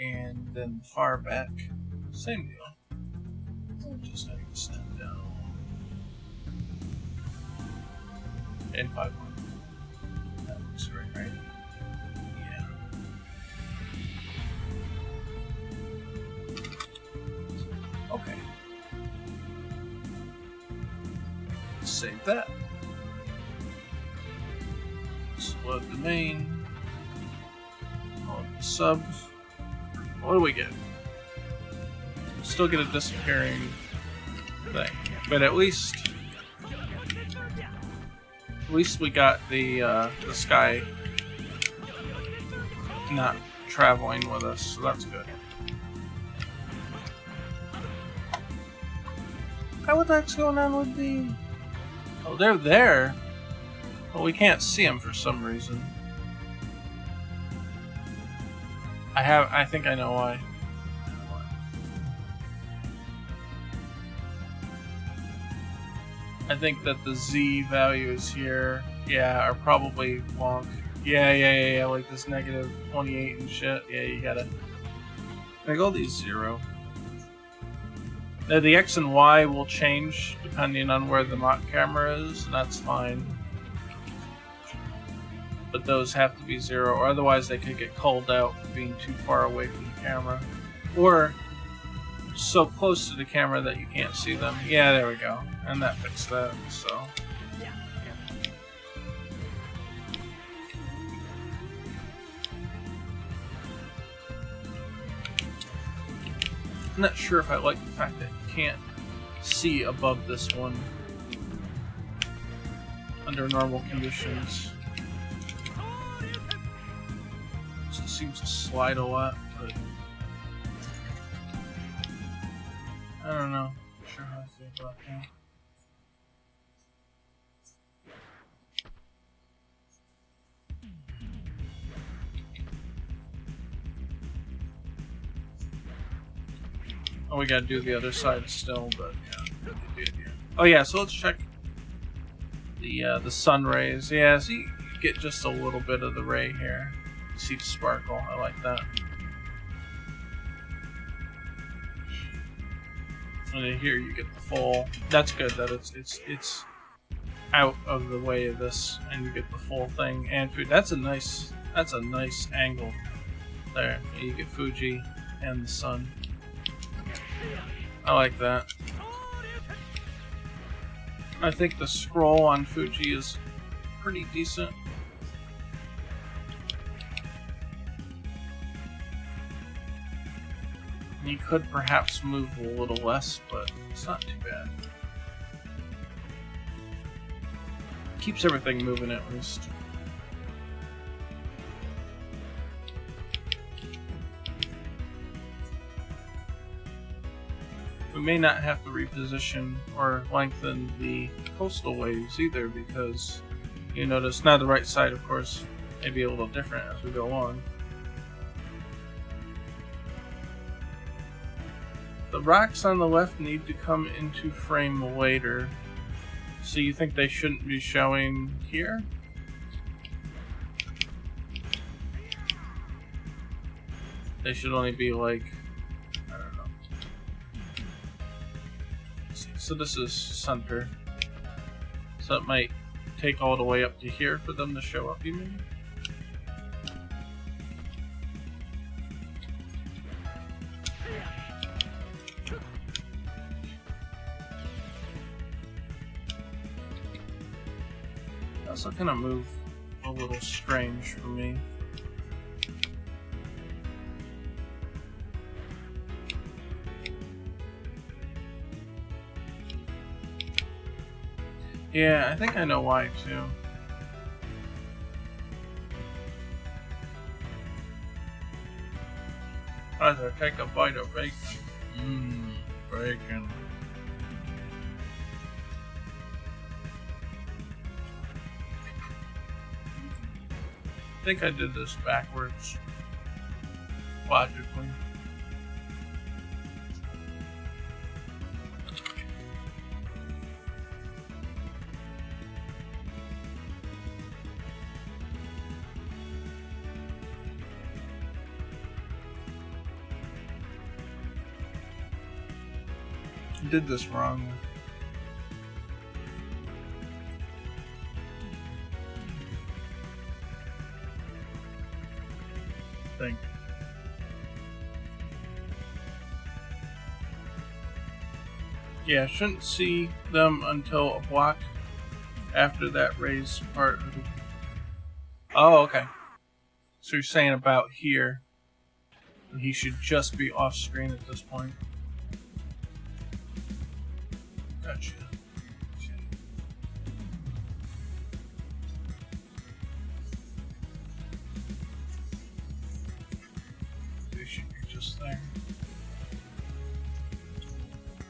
Speaker 1: And then far back, same deal. Just having to snap down. And 5-1. That looks right? Yeah. Okay. Save that. Let's load the main. Load the subs. What do we get? Still get a disappearing thing, but at least we got the sky not traveling with us, so that's good. Hey, what the heck's going on with the? Oh, they're there, but we can't see them for some reason. I think I know why. I think that the Z values here, yeah, are probably wonk. Yeah, like this negative 28 and shit. Yeah, you gotta make all these 0. Now, the X and Y will change depending on where the mock camera is, and that's fine. But those have to be 0, or otherwise they could get called out for being too far away from the camera. Or so close to the camera that you can't see them. Yeah, there we go. And that fixed that, so. I'm not sure if I like the fact that you can't see above this one under normal conditions. So it seems to slide a lot, but I don't know. Not sure how I feel about that. Oh, we gotta do the other side still, but yeah, the idea. Oh yeah, so let's check the sun rays. Yeah, so you get just a little bit of the ray here. You see the sparkle. I like that. And then here you get the full. That's good that it's out of the way of this, and you get the full thing and food. That's a nice angle there. You get Fuji and the sun. I like that. I think the scroll on Fuji is pretty decent. You could perhaps move a little less, but it's not too bad. Keeps everything moving at least. We may not have to reposition or lengthen the coastal waves either, because you notice now the right side, of course, may be a little different as we go on. The rocks on the left need to come into frame later. So you think they shouldn't be showing here? They should only be like, I don't know. So this is center. So it might take all the way up to here for them to show up, you mean? Also kind of move a little strange for me. Yeah, I think I know why too. As I take a bite of bacon. Bacon. I think I did this backwards, logically. did this wrong. I think. Yeah, shouldn't see them until a block after that raised part of the... Oh, okay. So you're saying about here. And he should just be off screen at this point. Gotcha. They should be just there.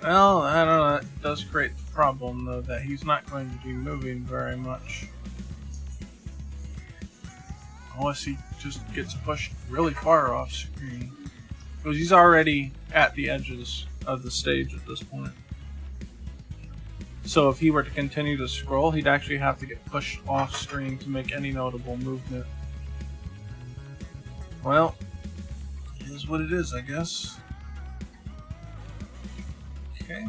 Speaker 1: Well, I don't know, that does create the problem though, that he's not going to be moving very much. Unless he just gets pushed really far off screen. Because he's already at the edges of the stage at this point. So if he were to continue to scroll, he'd actually have to get pushed off screen to make any notable movement. Well, it is what it is, I guess. Okay.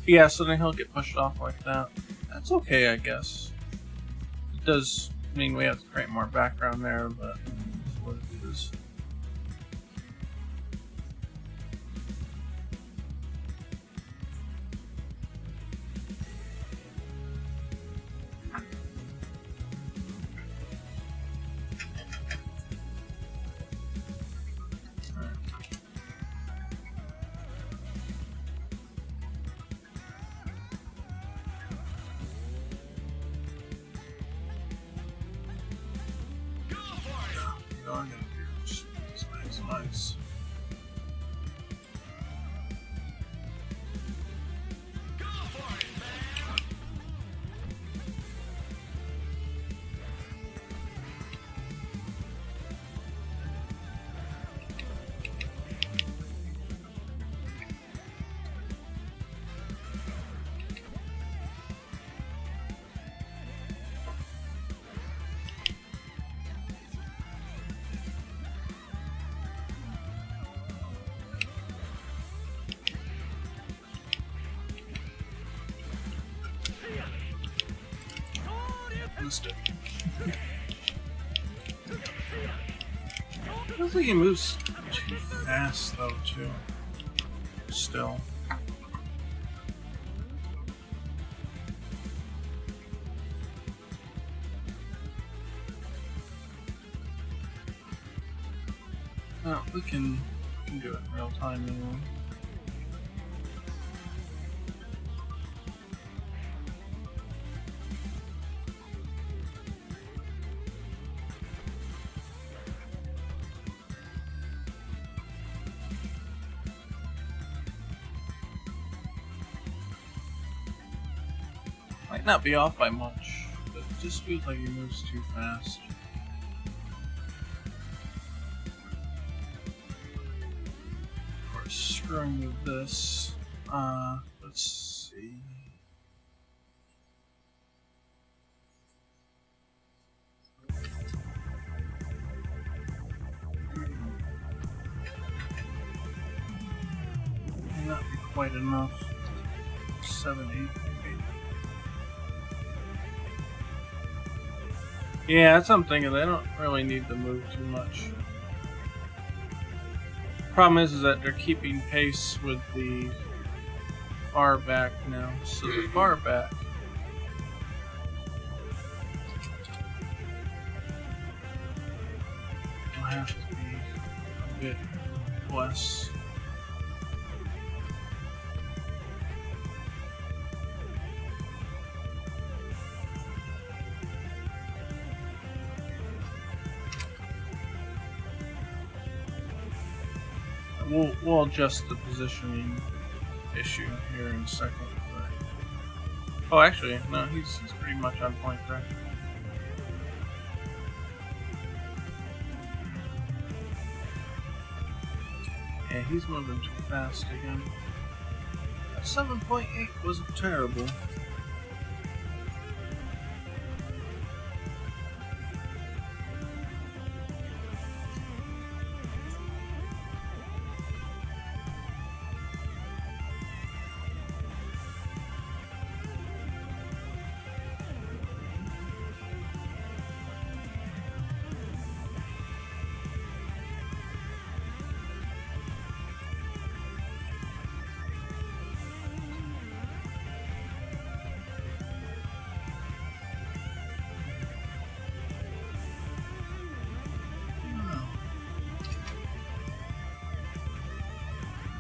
Speaker 1: Yeah, so then he'll get pushed off like that. That's okay, I guess. It does mean we have to create more background there, but that's what it is. I'm gonna do just maximize. I don't think he moves too fast though, too. Still. Oh, we can do it in real time anyway. Might not be off by much, but it just feels like he moves too fast. Of course, screwing with this. Let's see. May not be quite enough. 7, 8. Yeah, that's what I'm thinking. They don't really need to move too much. Problem is that they're keeping pace with the far back now. So the far back will have to be a bit less. We'll adjust the positioning issue here in a second. But... oh, actually, no, he's pretty much on point there. Yeah, he's moving too fast again. That 7.8 wasn't terrible.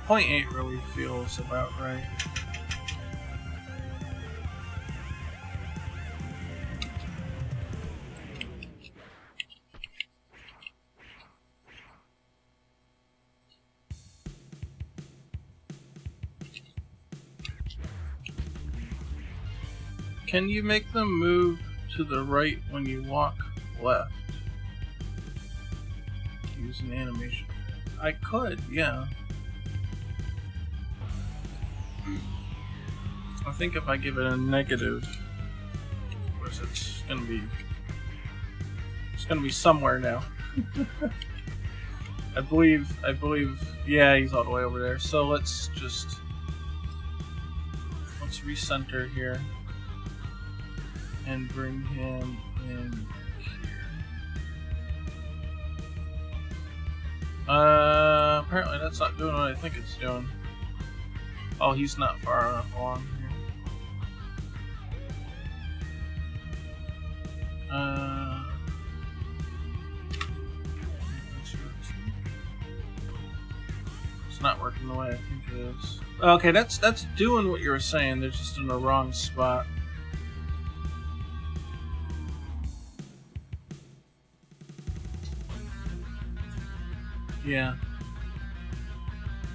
Speaker 1: 0.8 really feels about right. Can you make them move to the right when you walk left? Use an animation. I could, yeah. I think if I give it a negative, of course it's gonna be somewhere now. I believe, yeah, he's all the way over there. So let's recenter here and bring him in here. Apparently that's not doing what I think it's doing. Oh, he's not far enough along here. It's not working the way I think it is. Okay, that's doing what you were saying. They're just in the wrong spot. Yeah.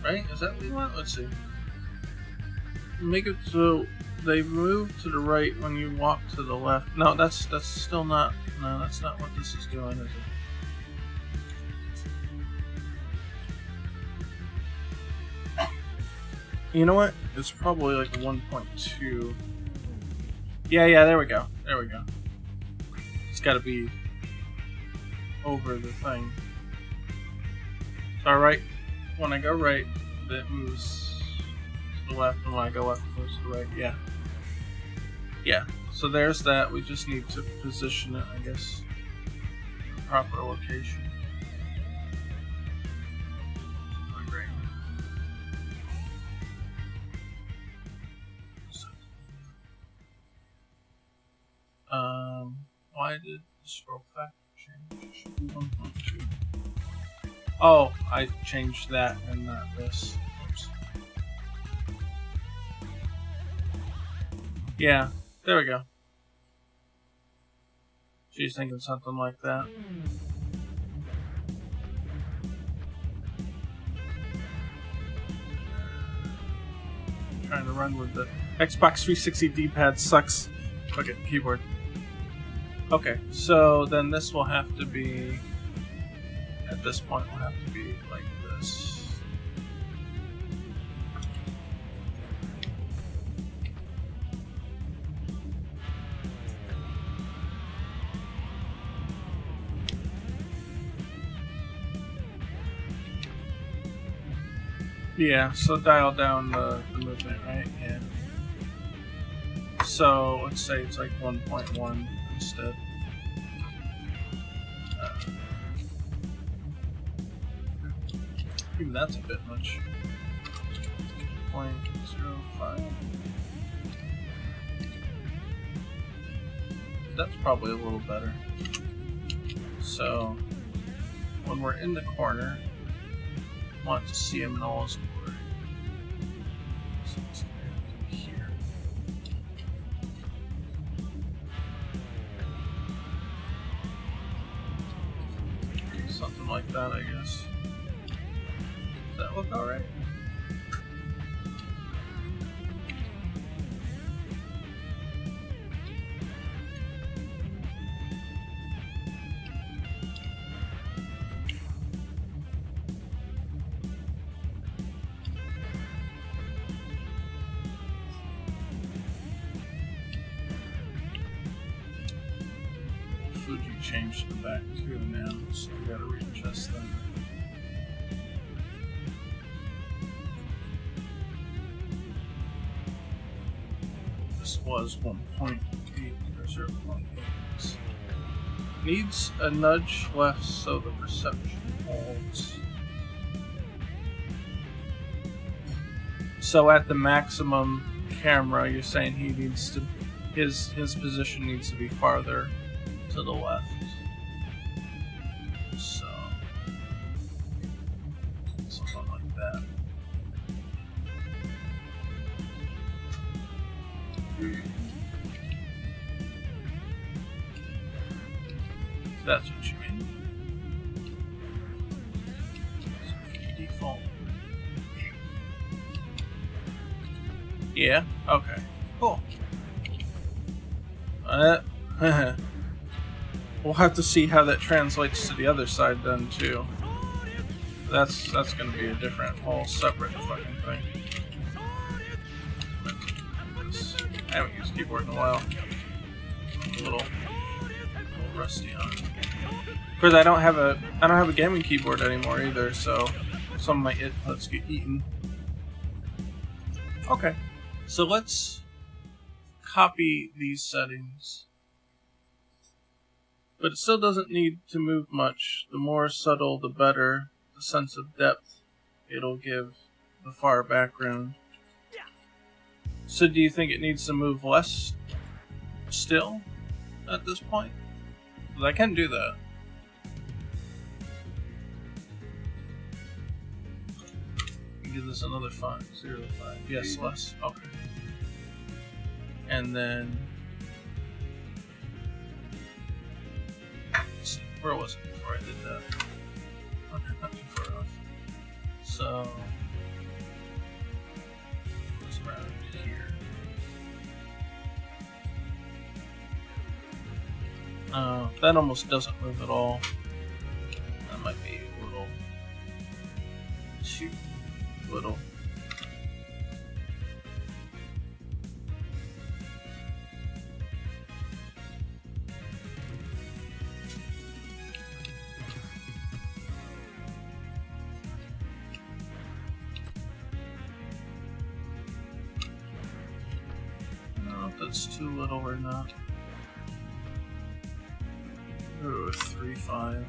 Speaker 1: Right? Is that what you want? Let's see. Make it so they move to the right when you walk to the left. No, that's still not. No, that's not what this is doing, is it? You know what? It's probably like 1.2. Yeah, there we go. It's got to be over the thing. So right, when I go right, it moves to the left, and when I go left, it moves to the right. Yeah. So there's that. We just need to position it, I guess, in the proper location. Why did the scroll factor change? Should be 1.2. Oh, I changed that and not this. Oops. Yeah, there we go. She's thinking something like that. I'm trying to run with the Xbox 360 D-pad sucks. Okay, keyboard. Okay, so then this will have to be, at this point, will have to be like this. Yeah, so dial down the movement, right? Yeah. So let's say it's like 1.1 instead. Even that's a bit much. 0.05. That's probably a little better. So when we're in the corner, I want to see him in all his glory. So it's going to have to be here. Something like that, I guess. Does that look alright? Fuji changed the back too now, so we gotta readjust that. This was 1.8 or 0.8. Needs a nudge left so the perception holds. So at the maximum camera, you're saying he needs to, his position needs to be farther to the left. So something like that. That's what you mean. Default. Yeah, okay. Cool. We'll have to see how that translates to the other side then too. That's gonna be a different, whole separate fucking thing. I haven't used keyboard in a while. A little rusty on it. Of course, I don't have a gaming keyboard anymore either, so some of my inputs get eaten. Okay, so let's copy these settings. But it still doesn't need to move much. The more subtle, the better. The sense of depth it'll give the far background. So do you think it needs to move less still at this point? Because I can do that. Give this another 5, 0, 5. Yes, less. Okay. And then, let's see, where was it before I did that? Okay, not too far off. So, it's around here. That almost doesn't move at all. That might be a little too little. I don't know if that's too little or not. Ooh, 3.5.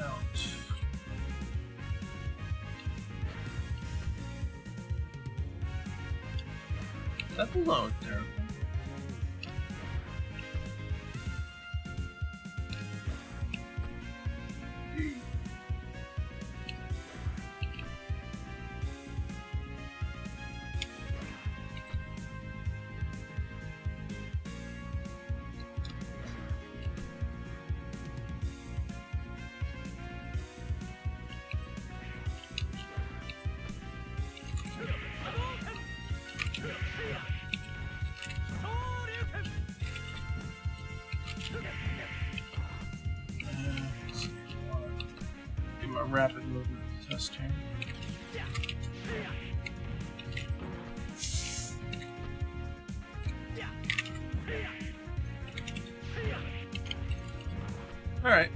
Speaker 1: Out. That below there. Rapid movement test here. All right.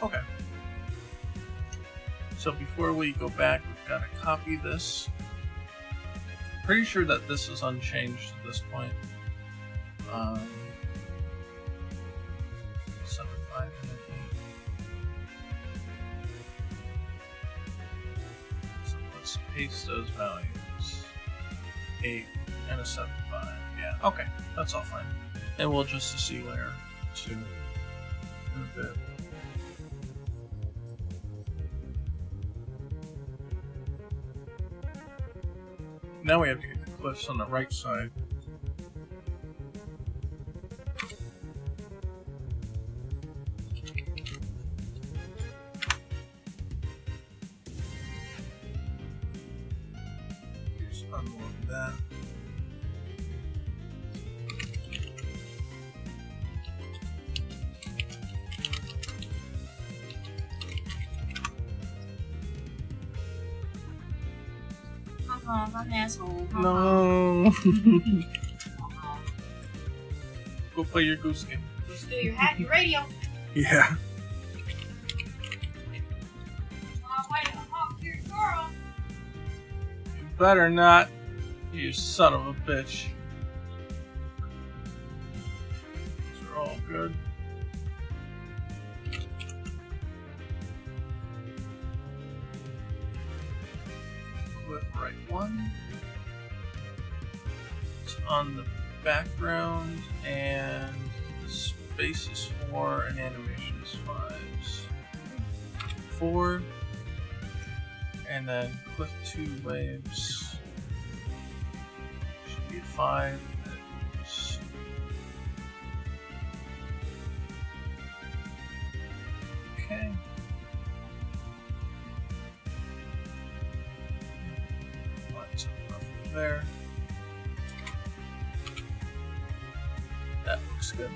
Speaker 1: Okay. So before we go back, we've got to copy this. Pretty sure that this is unchanged at this point. 7, 5, and 8. So let's paste those values. 8 and a 7, 5. Yeah, okay, that's all fine. And we'll just see layer 2 in a bit. Now we have to get the cliffs on the right side. Just unload that.
Speaker 2: I'm an asshole.
Speaker 1: No. Go play your goose game.
Speaker 2: You still your hat, your radio.
Speaker 1: Yeah.
Speaker 2: Wait, I'm talking to your girl.
Speaker 1: You better not, you son of a bitch. These are all good. Cliff right 1. It's on the background and the space is 4 and animation is 5. 4 and then cliff 2 waves should be 5. Okay. Lots of roughly there. That looks good.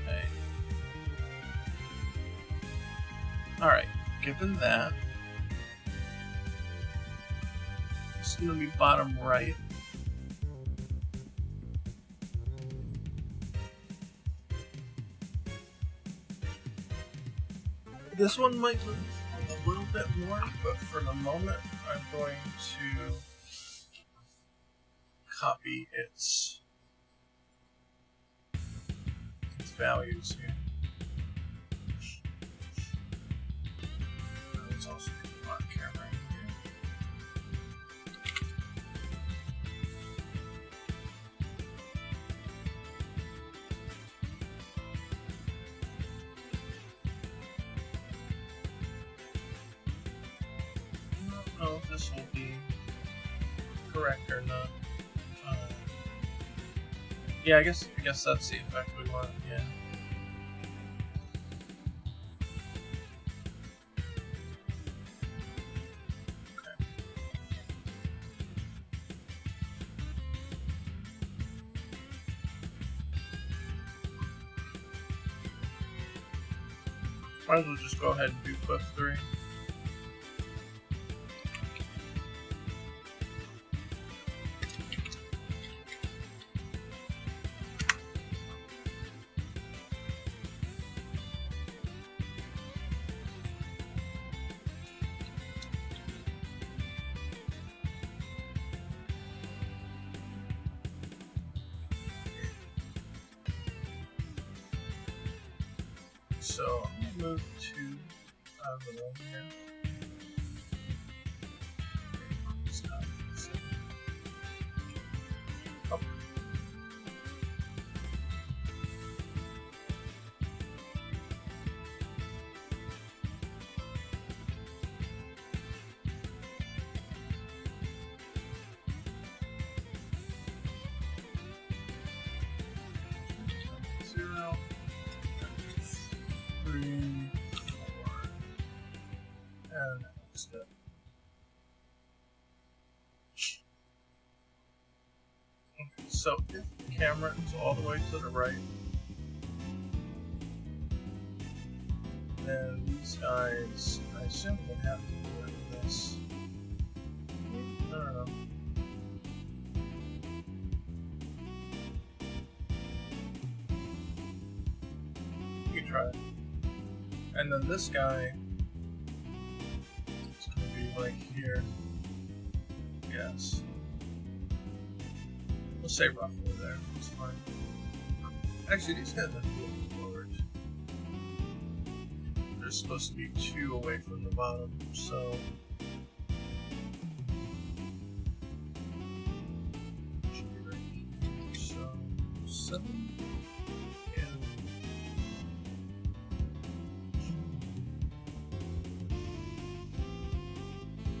Speaker 1: Okay. Alright, given that, it's going to be bottom right. This one might move a little bit more, but for the moment, I'm going to copy its values here. Let's also put on camera here. I don't know if this will be correct or not. Yeah, I guess that's the effect we want. Yeah. Okay. Might as well just go ahead and do cliff 3. So I'm gonna move 2 out of the way here. Stop. Up. Zero. 3, 4, and that's good. Okay, so if the camera is all the way to the right, then these guys, I assume, would have to do like this. I don't know. You can try it. And then this guy is going to be like here. Yes. We'll say roughly there. It's fine. Actually, these guys are a little lowered. They're supposed to be 2 away from the bottom, so. Should be right here. So, 7.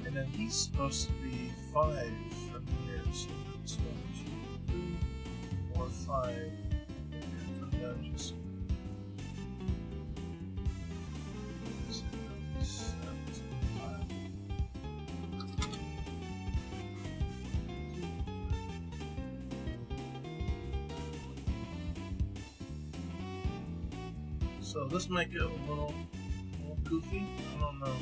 Speaker 1: And then he's supposed to be 5 from here, so it's 1, 2, 3, 4, 5. And come down just. So this might get a little goofy. I don't know.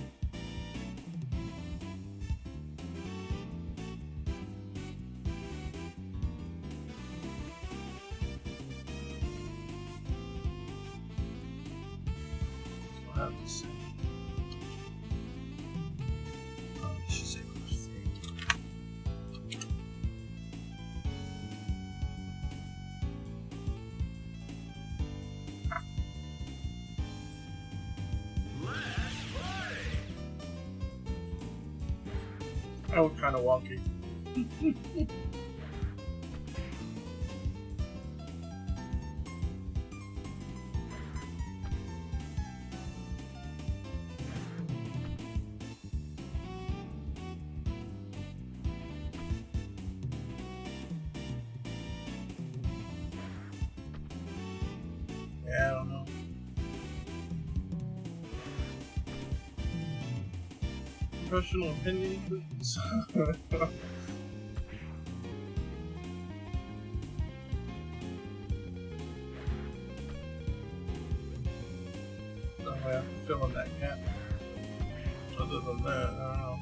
Speaker 1: So I'll have to see. She said close to 8. That was kind of wonky. professional opinion, please? No, I have to fill in that gap. Other than that, I don't know.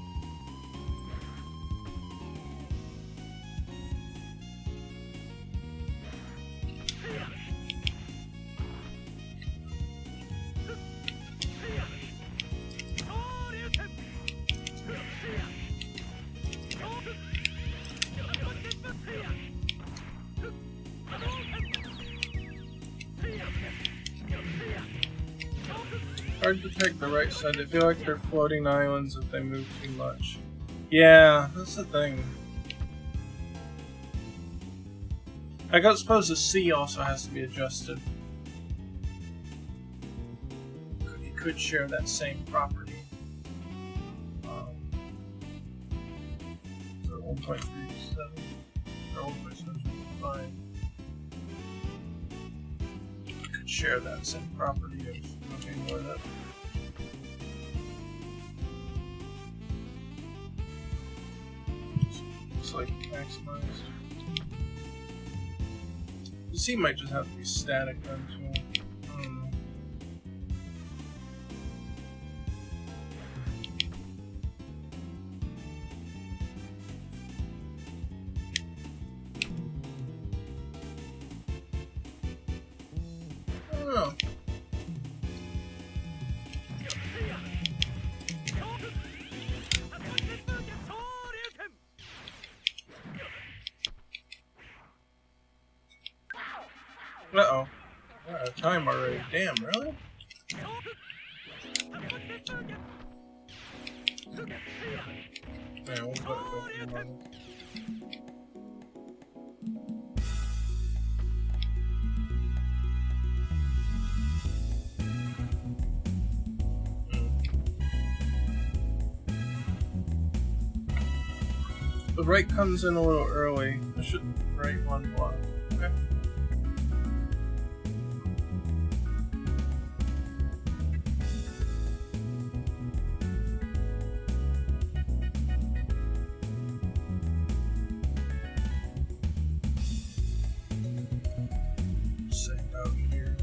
Speaker 1: Hard to pick the right side. I feel like they're floating islands if they move too much. Yeah, that's the thing. I suppose the C also has to be adjusted. You could share that same property. So 1.37 or 1.75. You could share that same property of moving more than. Looks like maximized. The C might just have to be static then too. I don't know. I don't know. Uh-oh. We're out of time already. Damn, really? Man, we'll let it go for a moment. The right comes in a little early. I should write one block. Okay. Save out here.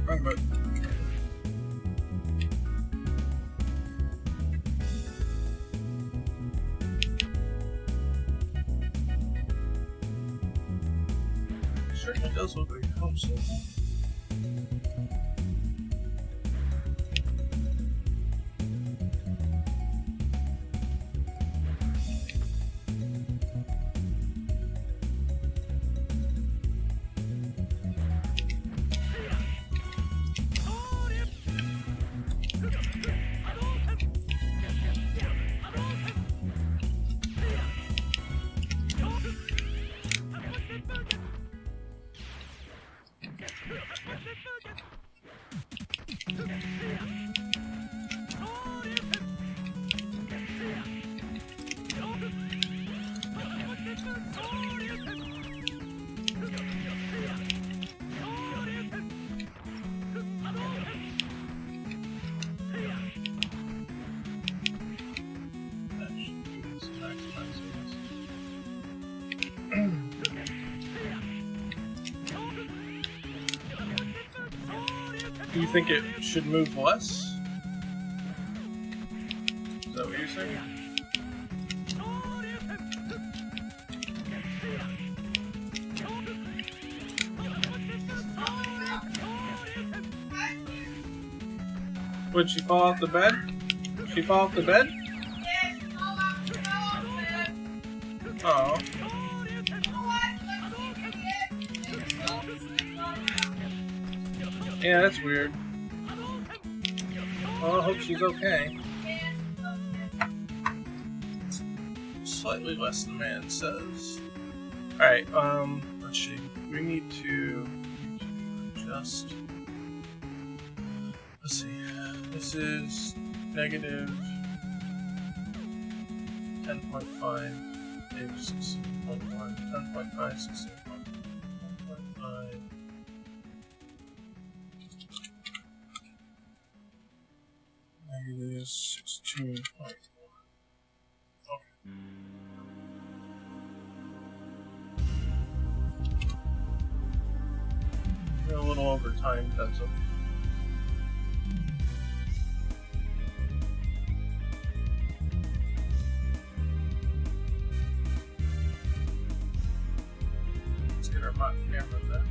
Speaker 1: Wrong button. Certainly does look like a home set. Do you think it should move less? Is that what you're saying? Would she fall off the bed? She fall off the bed? Oh. Yeah, that's weird. Well, I hope she's okay. Slightly less than man says. Alright, let's see. We need to adjust. Let's see. This is negative 10.5, negative 16.1, 10.5, 16.1.5. Negative 16.1. Okay. A little over time, that's okay. Let's get our bot camera there.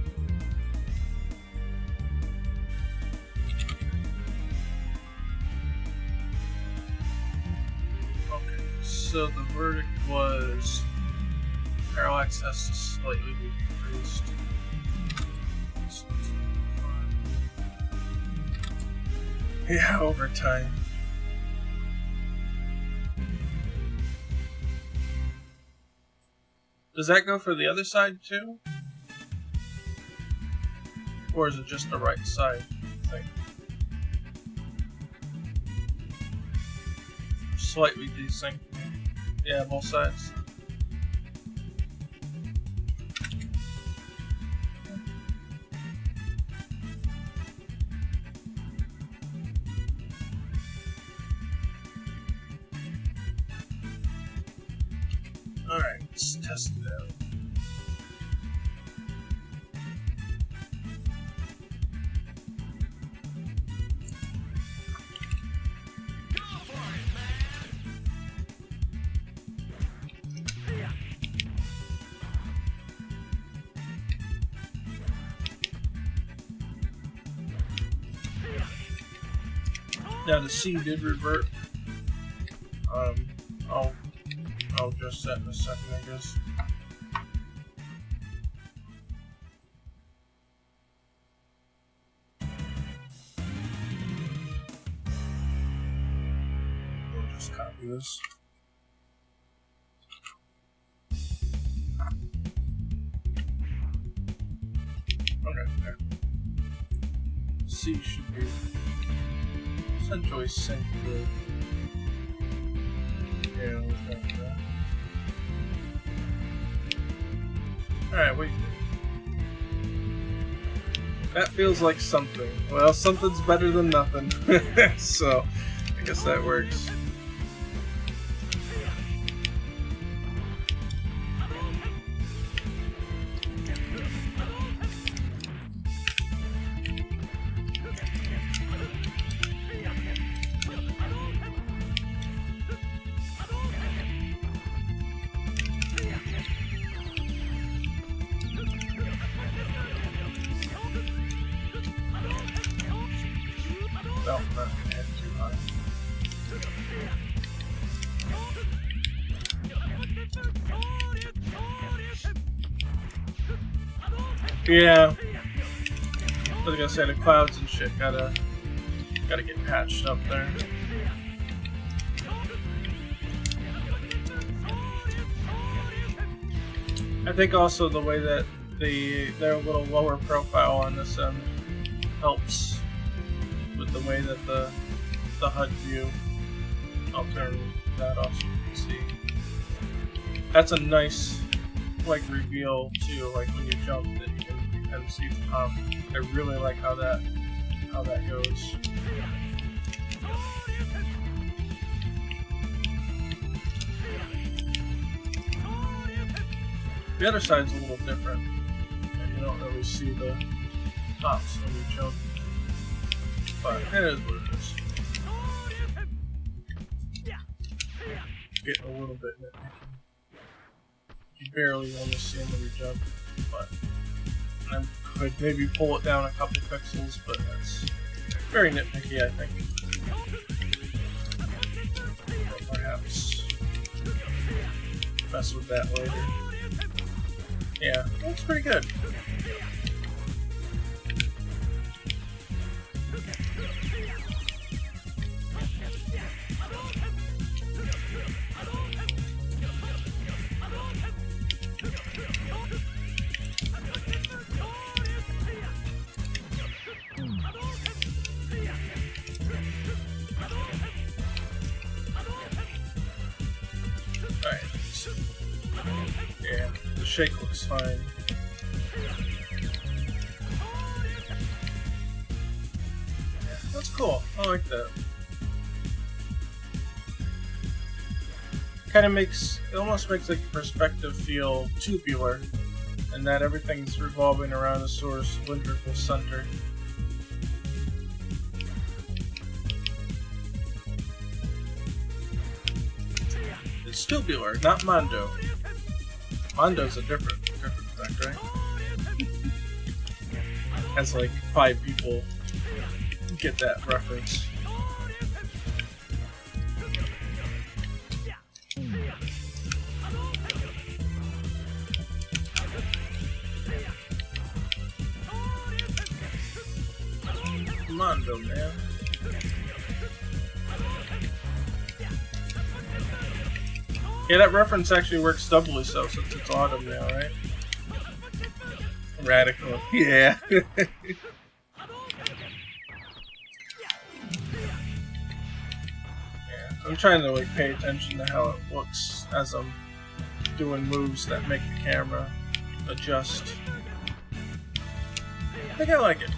Speaker 1: Okay, so the verdict was parallax has to slightly be decreased. Yeah, over time. Does that go for the other side too? Or is it just the right side thing? Slightly desync. Yeah, both sides. Alright, let's test it out. Now the C did revert. I'll adjust that in a second, I guess. We'll just copy this. Okay, there. C should be essentially synced with. Yeah, we'll go with that. Alright, wait. That feels like something. Well, something's better than nothing. So, I guess that works. No, not head too high. Yeah. I was gonna say the clouds and shit gotta get patched up there. I think also the way that they're a little lower profile on this end helps with the way that the HUD view. I'll turn that off so you can see. That's a nice like reveal too, like when you jump that you can see the top. I really like how that goes. The other side's a little different, and you don't really see the tops when you jump. But it is what it is. Getting a little bit nitpicky. You barely only see them when you jump, but I could maybe pull it down a couple pixels, but that's very nitpicky, I think. But perhaps mess with that later. Yeah, looks pretty good. shake looks fine. Yeah, that's cool. I like that. Kind of makes, it almost makes like the perspective feel tubular, and that everything's revolving around a sort of cylindrical center. It's tubular, not Mondo. Mondo's a different effect, right? As like 5 people get that reference. Mondo, man. Yeah, that reference actually works doubly so since it's autumn now, right? Radical. Yeah. Yeah. I'm trying to like pay attention to how it looks as I'm doing moves that make the camera adjust. I think I like it.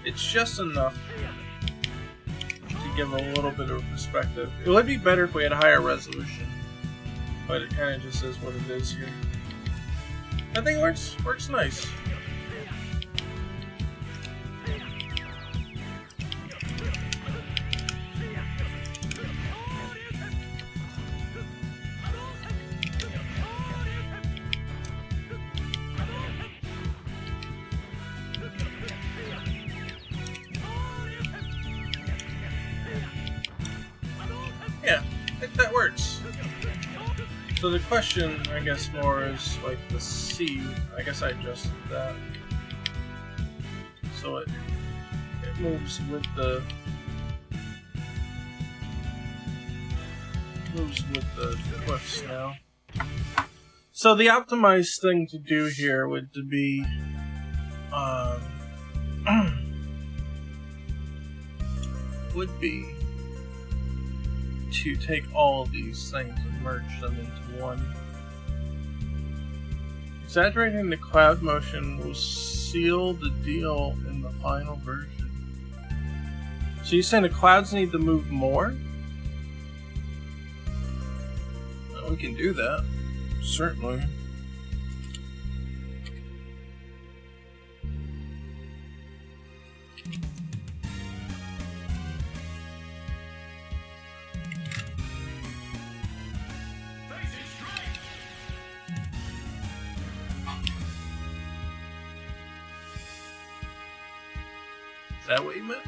Speaker 1: It's just enough to give a little bit of perspective. It would be better if we had a higher resolution, but it kind of just is what it is here. I think it works nice. Yeah, I think that works. So the question, I guess, more is like the C. I guess I adjusted that. So it moves with the cliffs now. So the optimized thing to do here would be to take all of these things and merge them into one. Exaggerating the cloud motion will seal the deal in the final version. So you're saying the clouds need to move more? Well, we can do that. Certainly. Is that what you meant?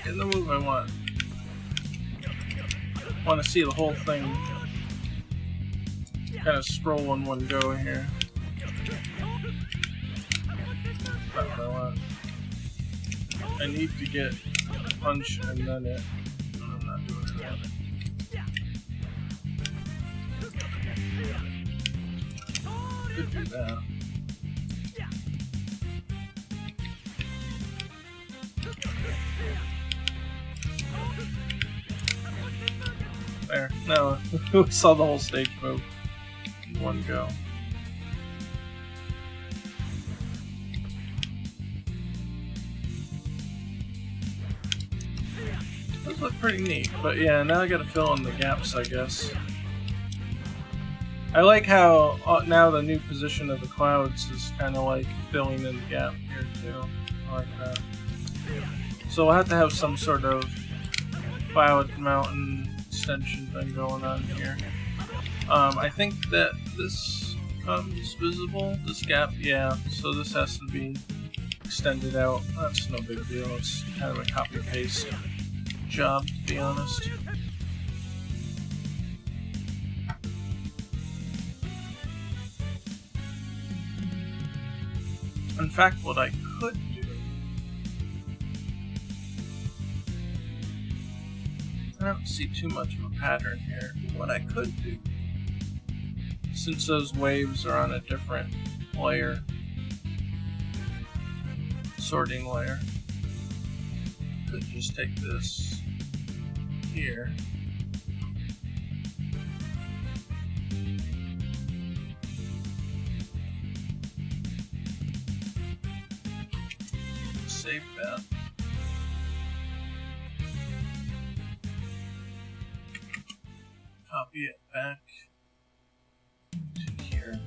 Speaker 1: Getting the move I want. Want to see the whole thing kind of scroll in one go here. That's what I want. I need to get punch and then it. I'm not doing it yet. Could do that. There. No, we saw the whole stage move. in one go. Those look pretty neat, but yeah, now I gotta fill in the gaps, I guess. I like how now the new position of the clouds is kind of like filling in the gap here too. I like that. So we'll have to have some sort of cloud mountain extension thing going on here. I think that this becomes visible, this gap, yeah, so this has to be extended out. That's no big deal, it's kind of a copy-paste job, to be honest. In fact, what I could do, I don't see too much of a pattern here. What I could do, since those waves are on a different layer, sorting layer, could just take this here. Save that. Copy it back to here.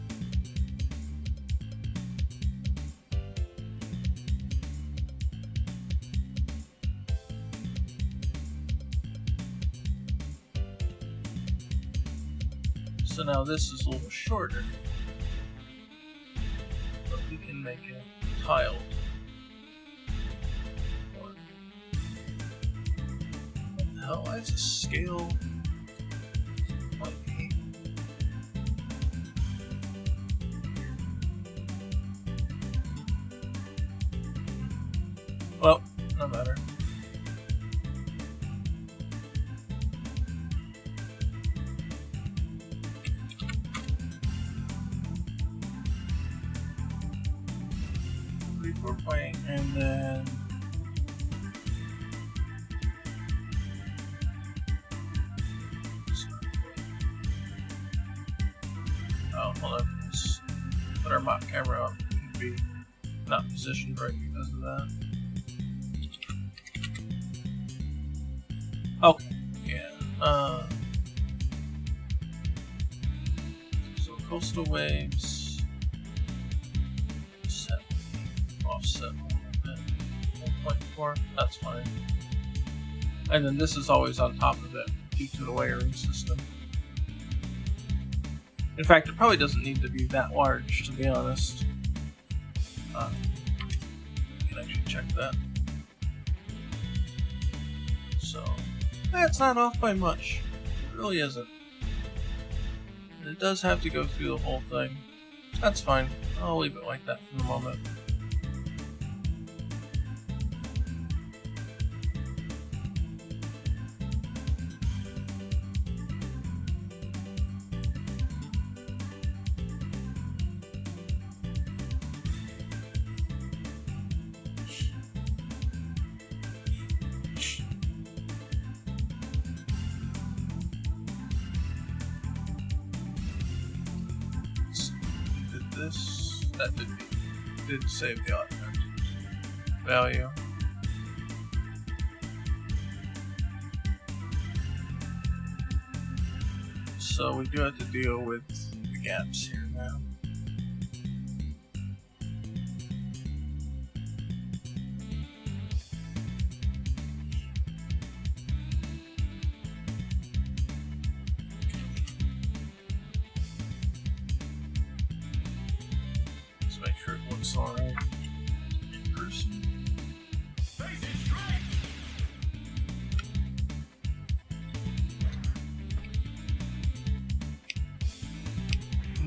Speaker 1: So now this is a little shorter, but we can make it tiled. What the hell? Why is a scale like 8? Well, no matter. Point, and then oh, hold on. Let's put our mop camera up. It could be not positioned right because of that. Okay, yeah. So coastal waves. Offset a little bit, 1.4, that's fine. And then this is always on top of it due to the layering system. In fact, it probably doesn't need to be that large, to be honest. You can actually check that. So, that's not off by much. It really isn't. It does have to go through the whole thing. That's fine. I'll leave it like that for the moment. That did save the augmented value. So we do have to deal with the gaps here now. Make sure it looks alright in person.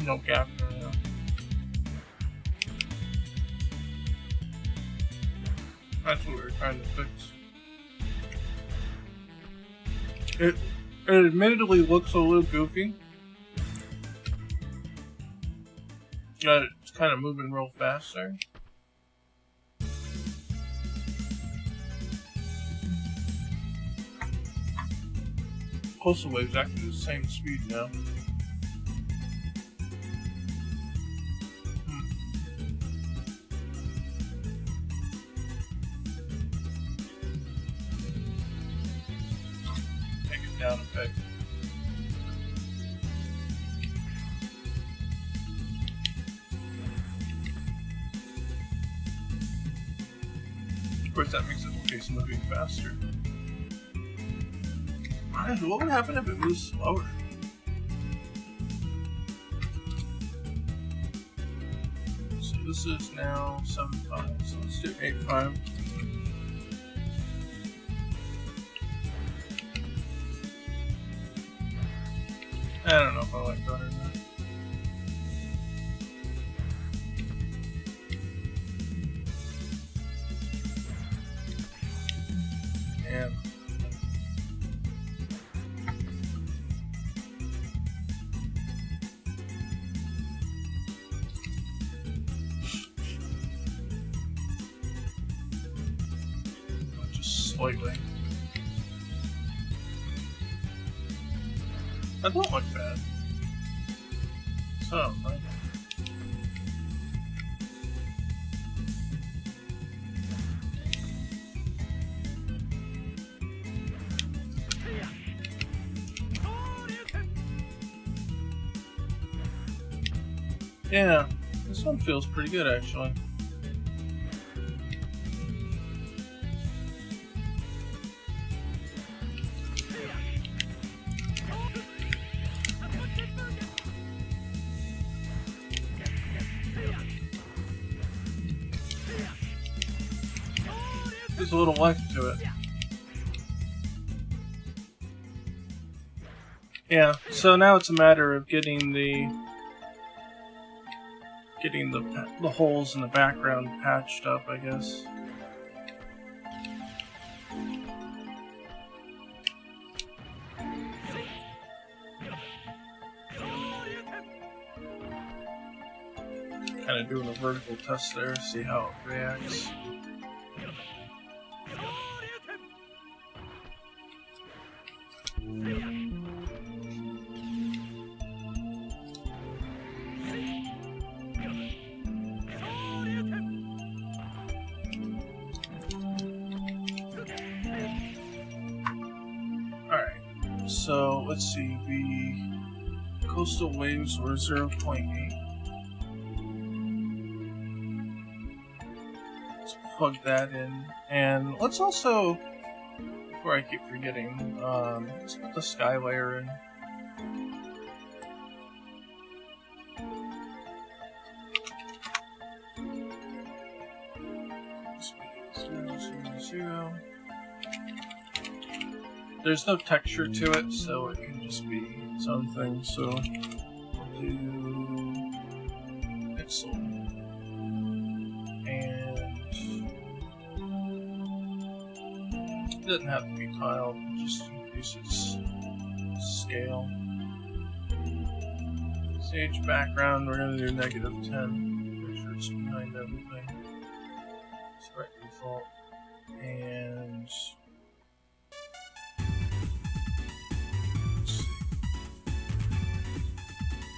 Speaker 1: No gap right now. That's what we were trying to fix. It admittedly looks a little goofy. It's kind of moving real fast there. Coastal waves actually the same speed now. down a bit. Of course, that makes the case moving faster. What would happen if it moves slower? So this is now 7.5, so let's do 8.5. I don't know if I like that or not. And just slightly. I don't look bad. So I don't like it. Yeah, this one feels pretty good actually. There's a little life to it. Yeah, so now it's a matter of getting the holes in the background patched up, I guess. Kind of doing a vertical test there, see how it reacts. Alright, so let's see, the coastal waves were 0.8. Let's plug that in, and let's also, before I keep forgetting, let's put the sky layer in. There's no texture to it, so it can just be its own thing. So we'll do pixel, and it doesn't have to be tiled, it just increases scale. Stage background, we're going to do -10. Make sure it's behind everything. Sprite default, and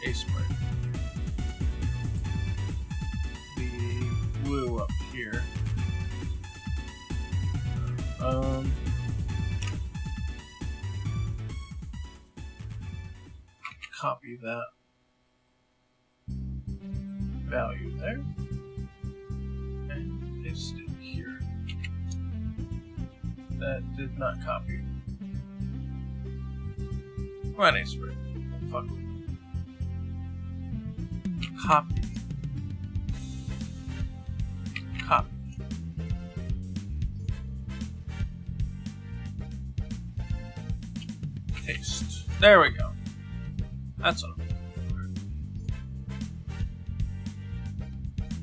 Speaker 1: a sprite. The blue up here. Copy that value there and paste it here. That did not copy. Come on, a sprite. Fuck with me. Copy. Copy. Paste. There we go. That's what I'm looking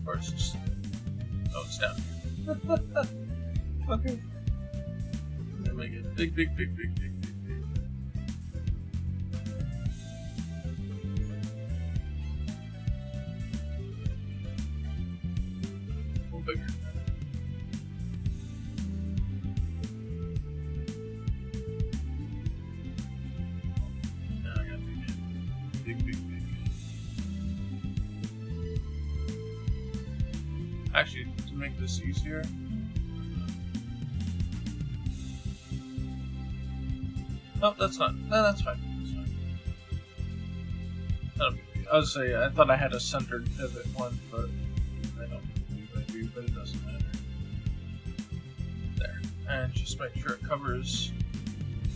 Speaker 1: for. Or it's just... Oh, it's down here. Okay. Then make it big, big, big, big, big. Bigger. Now I gotta make it big, big, big. Actually, to make this easier, Oh, that's not. No, that's fine. That's fine. I was say I thought I had a centered pivot one, but I don't believe I do. But it doesn't matter. There, and just make sure it covers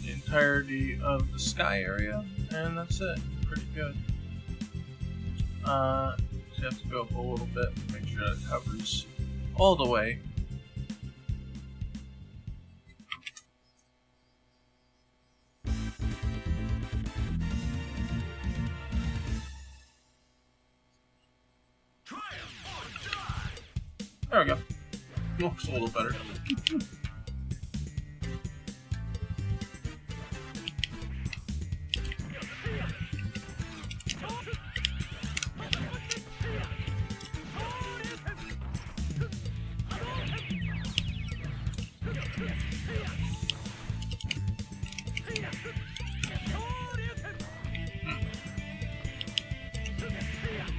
Speaker 1: the entirety of the sky area, and that's it. Pretty good. You have to go up a little bit to make sure it covers all the way. There we go. Looks a little better.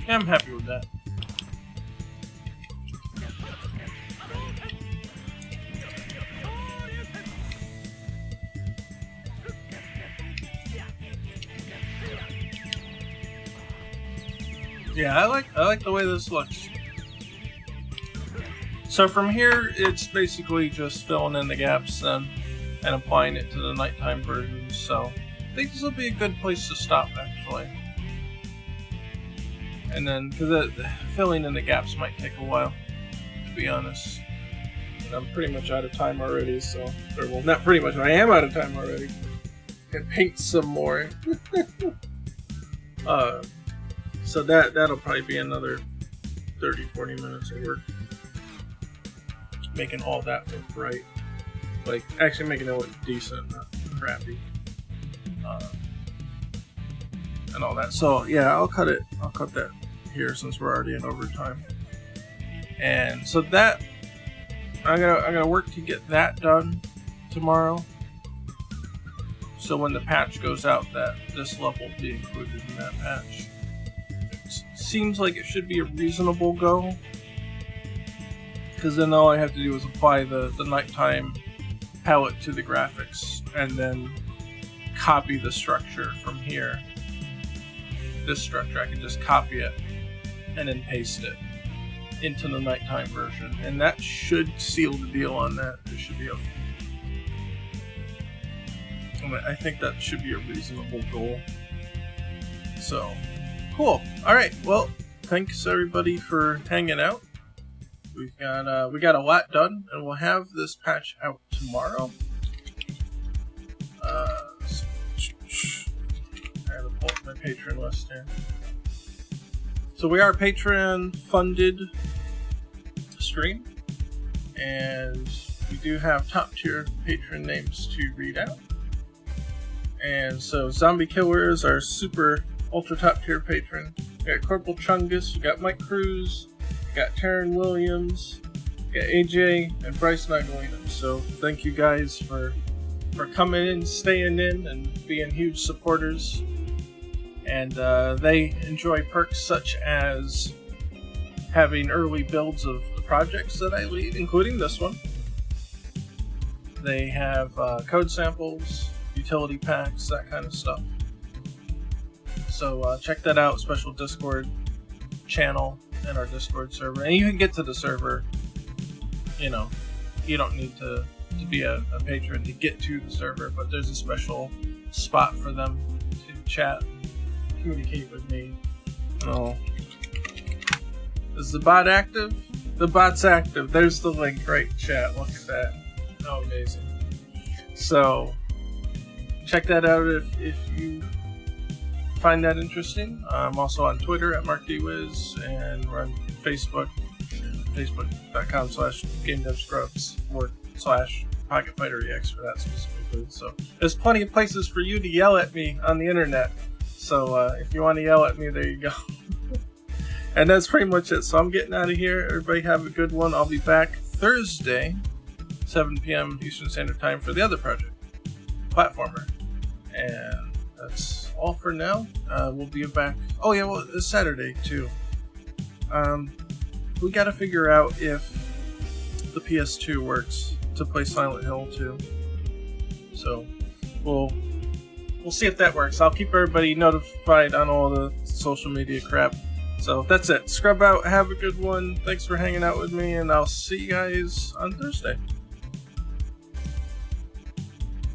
Speaker 1: Yeah, I'm happy with that. Yeah, I like the way this looks. So from here, it's basically just filling in the gaps then and applying it to the nighttime version. So I think this will be a good place to stop actually. And then, because filling in the gaps might take a while, to be honest. And I'm pretty much out of time already, so... Or, well, not pretty much, I am out of time already. Can paint some more. So that'll probably be another 30-40 minutes of work. Making all that look right. Like, actually making it look decent, not crappy. And all that. So, yeah, I'll cut that here since we're already in overtime. And so that I'm gonna work to get that done tomorrow. So when the patch goes out, that this level will be included in that patch. It seems like it should be a reasonable go, because then all I have to do is apply the nighttime palette to the graphics and then copy the structure from here. This structure, I can just copy it and then paste it into the nighttime version, and that should seal the deal on that. It should be okay. I think that should be a reasonable goal. So, cool. Alright, well, thanks everybody for hanging out. We got a lot done, and we'll have this patch out tomorrow. I have to pull up my Patreon list here. So we are a Patreon-funded stream, and we do have top-tier patron names to read out. And so Zombie Killer is our super ultra top-tier patron. We got Corporal Chungus, we got Mike Cruz, we got Taryn Williams, we got AJ, and Bryce Nagalina. So thank you guys for coming in, staying in, and being huge supporters. And they enjoy perks such as having early builds of the projects that I lead, including this one. They have code samples, utility packs, that kind of stuff. So check that out, special Discord channel and our Discord server. And you can get to the server, you know, you don't need to be a patron to get to the server, but there's a special spot for them to chat, communicate with me. Oh. Is the bot active? The bot's active. There's the link, right, chat. Look at that. How amazing. So, check that out if you find that interesting. I'm also on Twitter at MarkDWiz, and we're on Facebook, facebook.com/GameDevScrubs or /PocketFighterEX for that specifically. So, there's plenty of places for you to yell at me on the internet. So, if you want to yell at me, there you go. And that's pretty much it. So I'm getting out of here. Everybody have a good one. I'll be back Thursday, 7 p.m. Eastern Standard Time for the other project, Platformer. And that's all for now. We'll be back. Oh yeah, well, it's Saturday too. We gotta figure out if the PS2 works to play Silent Hill 2. So we'll we'll see if that works. I'll keep everybody notified on all the social media crap. So that's it. Scrub out. Have a good one. Thanks for hanging out with me, and I'll see you guys on Thursday.